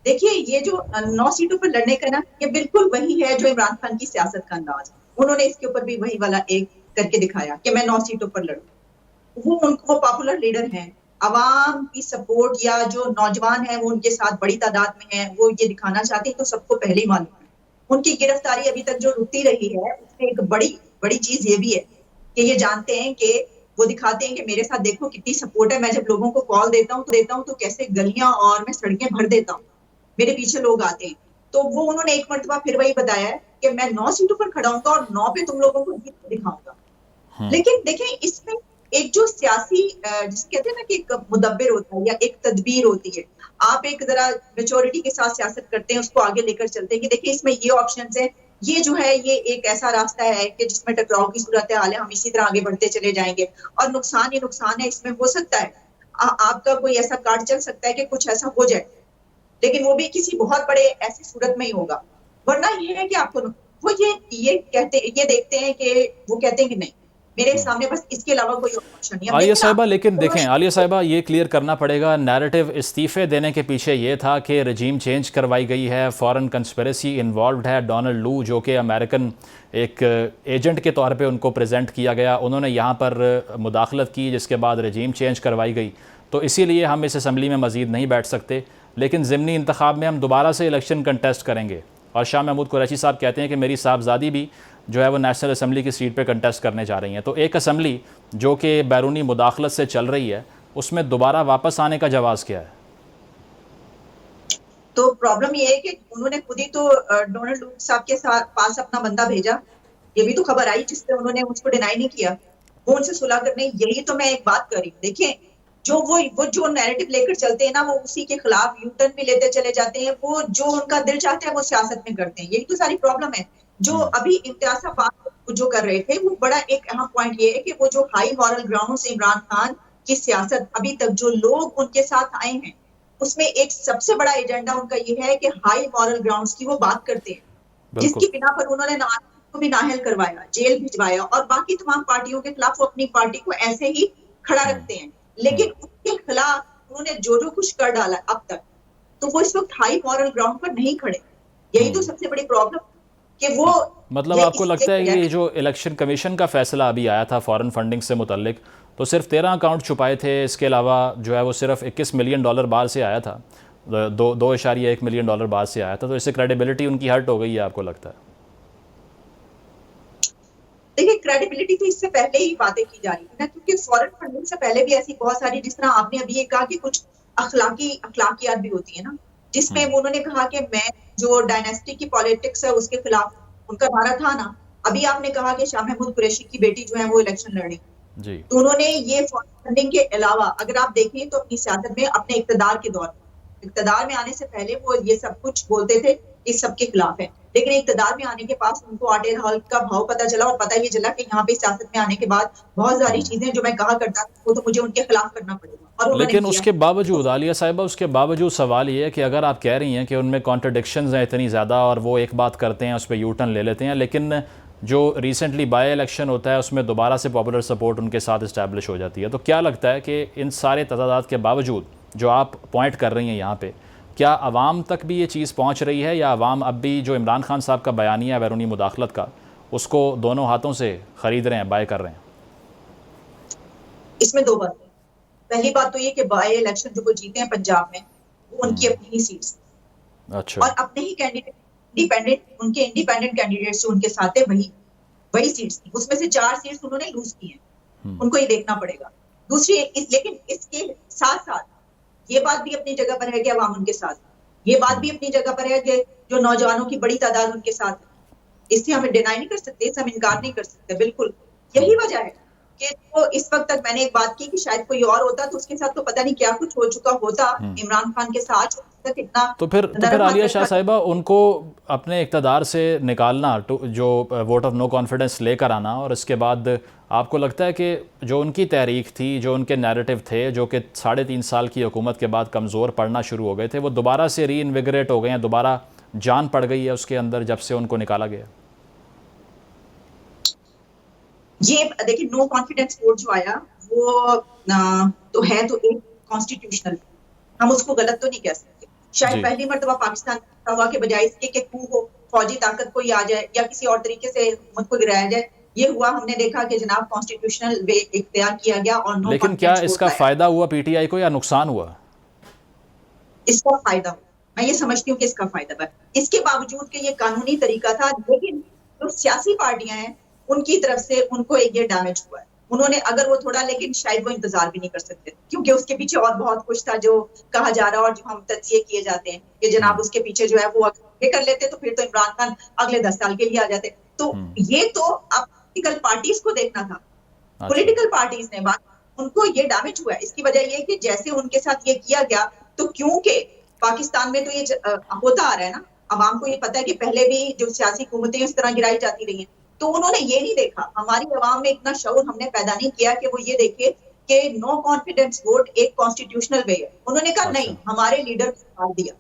C: देखिए, ये जो 9 सीटों पर लड़ने का ना, ये बिल्कुल वही है जो इमरान खान की सियासत का अंदाज। उन्होंने इसके ऊपर भी वही वाला एक करके दिखाया कि मैं 9 सीटों पर लड़ूं। वो पॉपुलर लीडर हैं, अवाम की सपोर्ट या जो नौजवान है वो उनके साथ बड़ी तादाद में है, वो ये दिखाना चाहते हैं, तो सबको पहले ही मालूम है। उनकी गिरफ्तारी अभी तक जो रुकती रही है उसमें एक बड़ी चीज ये भी है कि ये जानते हैं कि वो दिखाते हैं कि मेरे साथ देखो कितनी सपोर्ट है। मैं जब लोगों को कॉल देता हूँ तो कैसे गलियां और मैं सड़कें भर देता हूँ, मेरे पीछे लोग आते हैं। तो वो उन्होंने एक मरतबा फिर वही बताया है कि मैं 9 सीटों पर खड़ा हूँ और 9 पे तुम लोगों को जीत दिखाऊंगा। लेकिन देखें, इसमें एक जो सियासी जिसे कहते हैं ना कि एक मुदब्बिर होता है या एक तदबीर होती है, आप एक जरा मेच्योरिटी के साथ सियासत करते हैं, उसको आगे लेकर चलते हैं कि देखिए इसमें ये ऑप्शंस है, ये जो है ये एक ऐसा रास्ता है कि जिसमें टकराव की सूरत हाल है, हम इसी तरह आगे बढ़ते चले जाएंगे और नुकसान ही नुकसान है। इसमें हो सकता है आपका कोई ऐसा कार्ड चल सकता है कि कुछ ऐसा हो जाए, लेकिन वो भी किसी बहुत बड़े ऐसी सूरत में ही होगा। वरना ये है कि आपको वो ये देखते हैं कि वो कहते हैं कि नहीं, मेरे सामने बस इसके अलावा कोई ऑप्शन नहीं है।
A: आलिया साहिबा, लेकिन देखें आलिया साहिबा, ये क्लियर करना पड़ेगा, नैरेटिव इस्तीफ़े देने के पीछे ये था कि रजीम चेंज करवाई गई है, फॉरेन कंस्पिरेसी इन्वॉल्व है, डोनाल्ड लू जो कि अमेरिकन एक एजेंट के तौर पे उनको प्रेजेंट किया गया, उन्होंने यहाँ पर मुदाखलत की जिसके बाद रजीम चेंज करवाई गई, तो इसीलिए हम इस असम्बली में मज़ीद नहीं बैठ सकते, लेकिन ज़िमनी इंतखाब में हम दोबारा से इलेक्शन कंटेस्ट करेंगे। और शाह महमूद कुरैशी साहब कहते हैं कि मेरी साहबजादी भी जो है वो नेशनल असम्बली की सीट पे कंटेस्ट करने जा रही हैं। तो एक असम्बली जो कि बैरूनी मुदाखलत से चल रही है उसमें दोबारा वापस आने का जवाज़ क्या है?
C: तो प्रॉब्लम ये है कि उन्होंने खुद ही तो डोनाल्ड लू साहब के पास अपना बंदा भेजा, ये भी तो खबर आई जिससे उन्होंने उसको डिनाई नहीं किया, वो उनसे सुलह करने। यही तो मैं एक बात कर रही हूँ। देखिए, जो वो जो नैरेटिव लेकर चलते हैं ना, वो उसी के खिलाफ यूटर्न भी लेते चले जाते हैं। वो जो उनका दिल चाहता है वो सियासत में करते हैं। यही तो सारी प्रॉब्लम है। जो अभी इम्तियाज साहब जो कर रहे थे, वो बड़ा एक अहम पॉइंट ये है कि वो जो हाई मॉरल ग्राउंड से इमरान खान की सियासत अभी तक जो लोग उनके साथ आए हैं, उसमें एक सबसे बड़ा एजेंडा उनका ये है कि हाई मॉरल ग्राउंड्स की वो बात करते हैं, जिसकी बिना पर उन्होंने नवाज को भी नाअहल करवाया, जेल भिजवाया और बाकी तमाम पार्टियों के खिलाफ वो अपनी पार्टी को ऐसे ही खड़ा रखते हैं। लेकिन उसके खिलाफ उन्होंने जो कुछ कर डाला अब तक, तो वो इस वक्त हाई मॉरल ग्राउंड पर नहीं खड़े। यही तो सबसे बड़ी प्रॉब्लम कि वो
A: मतलब आपको लगता है कि ये जो इलेक्शन कमीशन का फैसला अभी आया था फॉरेन फंडिंग से मुतल्लिक, तो सिर्फ 13 अकाउंट छुपाए थे, इसके अलावा जो है वो सिर्फ $21 मिलियन बाहर से आया था, 2.1 मिलियन डॉलर बाहर से आया था, तो इससे क्रेडिबिलिटी उनकी हर्ट हो गई है, आपको लगता है?
C: देखिए, क्रेडिबिलिटी तो इससे पहले ही बातें की जा रही है ना, क्योंकि फॉरेन फंडिंग से पहले भी ऐसी बहुत सारी, जिस तरह आपने अभी ये कहा कि कुछ अखलाकियात भी होती है ना, जिसमें उन्होंने कहा कि मैं जो डायनेस्टी की पॉलिटिक्स है उसके खिलाफ, उनका नारा था ना। अभी आपने कहा कि शाह महमूद कुरैशी की बेटी जो है वो इलेक्शन लड़ी, तो उन्होंने ये फॉरेन फंडिंग के अलावा अगर आप देखें तो अपनी सियासत में अपने इक्तदार के दौर, इक्तदार में आने से पहले वो ये सब कुछ बोलते थे, इस सब के खिलाफ है, लेकिन इक्तदार में आने के पास उनको आटे दाल का भाव पता चला और पता ये चला कि यहाँ पे सियासत में आने के बाद बहुत सारी चीजें जो मैं कहा करता था वो तो मुझे उनके खिलाफ करना पड़ेगा। और
A: लेकिन उसके बावजूद आलिया साहिबा, उसके बावजूद सवाल ये है कि अगर आप कह रही हैं कि उनमें कॉन्ट्रडिक्शंस हैं इतनी ज़्यादा और वो एक बात करते हैं उस पर यू टर्न ले लेते हैं, लेकिन जो रिसेंटली बाय इलेक्शन होता है उसमें दोबारा से पॉपुलर सपोर्ट उनके साथ इस्टेब्लिश हो जाती है, तो क्या लगता है कि इन सारे तजादात के बावजूद जो आप पॉइंट कर रही हैं यहाँ पे, क्या आवाम तक भी ये चीज़ पहुँच रही है, या आवाम अब भी जो इमरान खान साहब का बयानिया है बैरूनी मुदाखलत का, उसको दोनों हाथों से ख़रीद रहे हैं, बाय कर रहे हैं?
C: इसमें दो बातें। पहली बात तो ये कि बाय इलेक्शन जो वो जीते हैं पंजाब में, वो उनकी अपनी ही सीट्स,
A: अच्छा,
C: और अपने ही कैंडिडेट उनके इंडिपेंडेंट कैंडिडेट्स जो उनके साथ है वही सीट्स थी। उसमें से 4 सीट्स उन्होंने लूज की हैं, उनको ये देखना पड़ेगा। दूसरी लेकिन इसके साथ साथ ये बात भी अपनी जगह पर है कि अवाम उनके साथ, ये बात भी अपनी जगह पर है कि जो नौजवानों की बड़ी तादाद उनके साथ है। इससे हमें डिनाई नहीं कर सकते, इससे हम इनकार नहीं कर सकते। बिल्कुल यही वजह है कि तो इस वक्त तक मैंने एक बात की कि शायद कोई और होता तो उसके साथ तो पता नहीं क्या कुछ हो चुका होता। इमरान खान के साथ तक इतना
A: तो फिर आलिया शाह साहिबा, उनको अपने इक़्तिदार से निकालना, जो वोट ऑफ नो कॉन्फिडेंस लेकर आना, और इसके बाद आपको लगता है कि जो उनकी तहरीक थी, जो उनके नैरेटिव थे, जो कि 3.5 साल की हुकूमत के बाद कमज़ोर पड़ना शुरू हो गए थे, वो दोबारा से री इन्विगरेट हो गए हैं, दोबारा जान पड़ गई है उसके अंदर जब से उनको निकाला गया?
C: ये देखिए, नो कॉन्फिडेंस वोट जो आया वो तो है तो एक कॉन्स्टिट्यूशनल, हम उसको गलत तो नहीं कह सकते। शायद पहली मर्तबा पाकिस्तान हुआ के बजाय इसके कि कू हो, फौजी ताकत कोई आ जाए या किसी और तरीके से हुकूमत को गिराया जाए, ये हुआ। हमने देखा कि जनाब कॉन्स्टिट्यूशनल वे इख्तियार किया गया और नो।
A: लेकिन क्या इसका फायदा हुआ पीटीआई को या नुकसान हुआ?
C: इसका फायदा हुआ, मैं ये समझती हूँ कि इसका फायदा हुआ। इसके बावजूद कि ये कानूनी तरीका था, लेकिन जो सियासी पार्टियां हैं उनकी तरफ से उनको एक ये डैमेज हुआ है। उन्होंने अगर वो थोड़ा, लेकिन शायद वो इंतजार भी नहीं कर सकते, क्योंकि उसके पीछे और बहुत कुछ था जो कहा जा रहा है और जो हम तज्जिए किए जाते हैं कि जनाब उसके पीछे जो है वो अगर कर लेते तो फिर तो इमरान खान अगले 10 साल के लिए आ जाते। तो ये तो अब पॉलिटिकल पार्टीज को देखना था, पॉलिटिकल पार्टीज ने बात, उनको ये डैमेज हुआ है। इसकी वजह ये कि जैसे उनके साथ ये किया गया, तो क्योंकि पाकिस्तान में तो ये होता आ रहा है ना, अवाम को ये पता है कि पहले भी जो सियासी हुकूमतें इस तरह गिराई जाती रही हैं, तो उन्होंने ये नहीं देखा, हमारी अवाम में इतना शऊर हमने पैदा नहीं किया कि वो ये देखे कि नो कॉन्फिडेंस वोट एक कॉन्स्टिट्यूशनल वे है। उन्होंने कहा नहीं, हमारे लीडर को उतार दिया,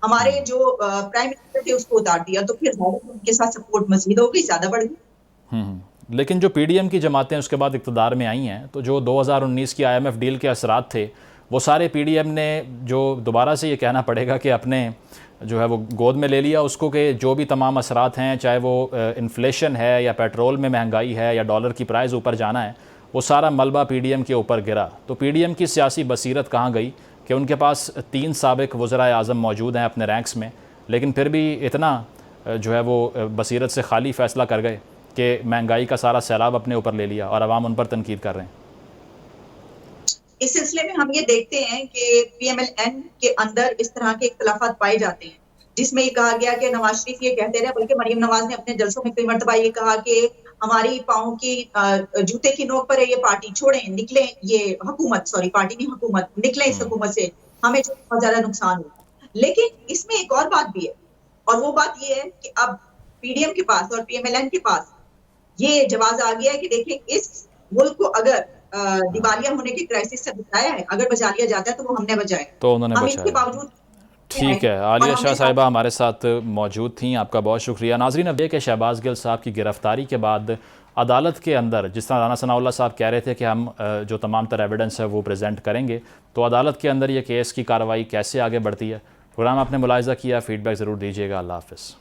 C: हमारे जो प्राइम मिनिस्टर थे उसको उतार दिया, तो फिर उनके साथ सपोर्ट मजीद हो गई, ज्यादा बढ़ गई।
A: लेकिन जो पीडीएम की जमातें उसके बाद इक़्तिदार में आई हैं, तो जो 2019 की IMF डील के असरात थे, वो सारे पीडीएम ने, जो दोबारा से ये कहना पड़ेगा कि अपने जो है वो गोद में ले लिया उसको, कि जो भी तमाम असरात हैं, चाहे वो इन्फ्लेशन है या पेट्रोल में महंगाई है या डॉलर की प्राइस ऊपर जाना है, वो सारा मलबा पीडीएम के ऊपर गिरा। तो पीडीएम की सियासी बसीरत कहाँ गई कि उनके पास 3 साबिक वज़राए आज़म मौजूद हैं अपने रैंक्स में, लेकिन फिर भी इतना जो है वो बसीरत से खाली फ़ैसला कर गए कि महंगाई का सारा सैलाब अपने ऊपर ले लिया और आवाम उन पर तनकीद कर रहे हैं।
C: इस सिलसिले में हम ये देखते हैं कि PMLN के अंदर इस तरह के इख्तिलाफात पाए जाते हैं, जिसमें ये कहा गया कि नवाज शरीफ ये कहते रहे, बल्कि मरियम नवाज ने अपने जलसों में कई मरतबा ये कहा कि हमारी पाँव की जूते की नोक पर है ये पार्टी, छोड़ें, निकलें, ये हुकूमत, सॉरी पार्टी नहीं हुकूमत, निकलें इस हुकूमत से, हमें जो बहुत ज्यादा नुकसान हुआ। लेकिन इसमें एक और बात भी है, और वो बात ये है कि अब PDM के पास और PMLN के पास ये जवाब आ गया है कि देखिए, इस मुल्क को अगर दिवालिया होने की क्राइसिस से बचाया है, अगर बचा लिया जाता है तो वो हमने बचाया,
A: तो उन्होंने
C: हम
A: बचाया।
C: इसके बावजूद
A: ठीक है, आलिया शाह साहिबा हमारे साथ मौजूद थी, आपका बहुत शुक्रिया। नाज़रीन, अब कि शहबाज गिल साहब की गिरफ्तारी के बाद अदालत के अंदर, जिस तरह राना सनाउल्लाह साहब कह रहे थे कि हम जो तमाम तर एविडेंस है वो प्रेजेंट करेंगे, तो अदालत के अंदर ये केस की कार्रवाई कैसे आगे बढ़ती है, प्रोग्राम आपने मुलाहिज़ा किया, फ़ीडबैक ज़रूर दीजिएगा। अल्लाह हाफ़िज़।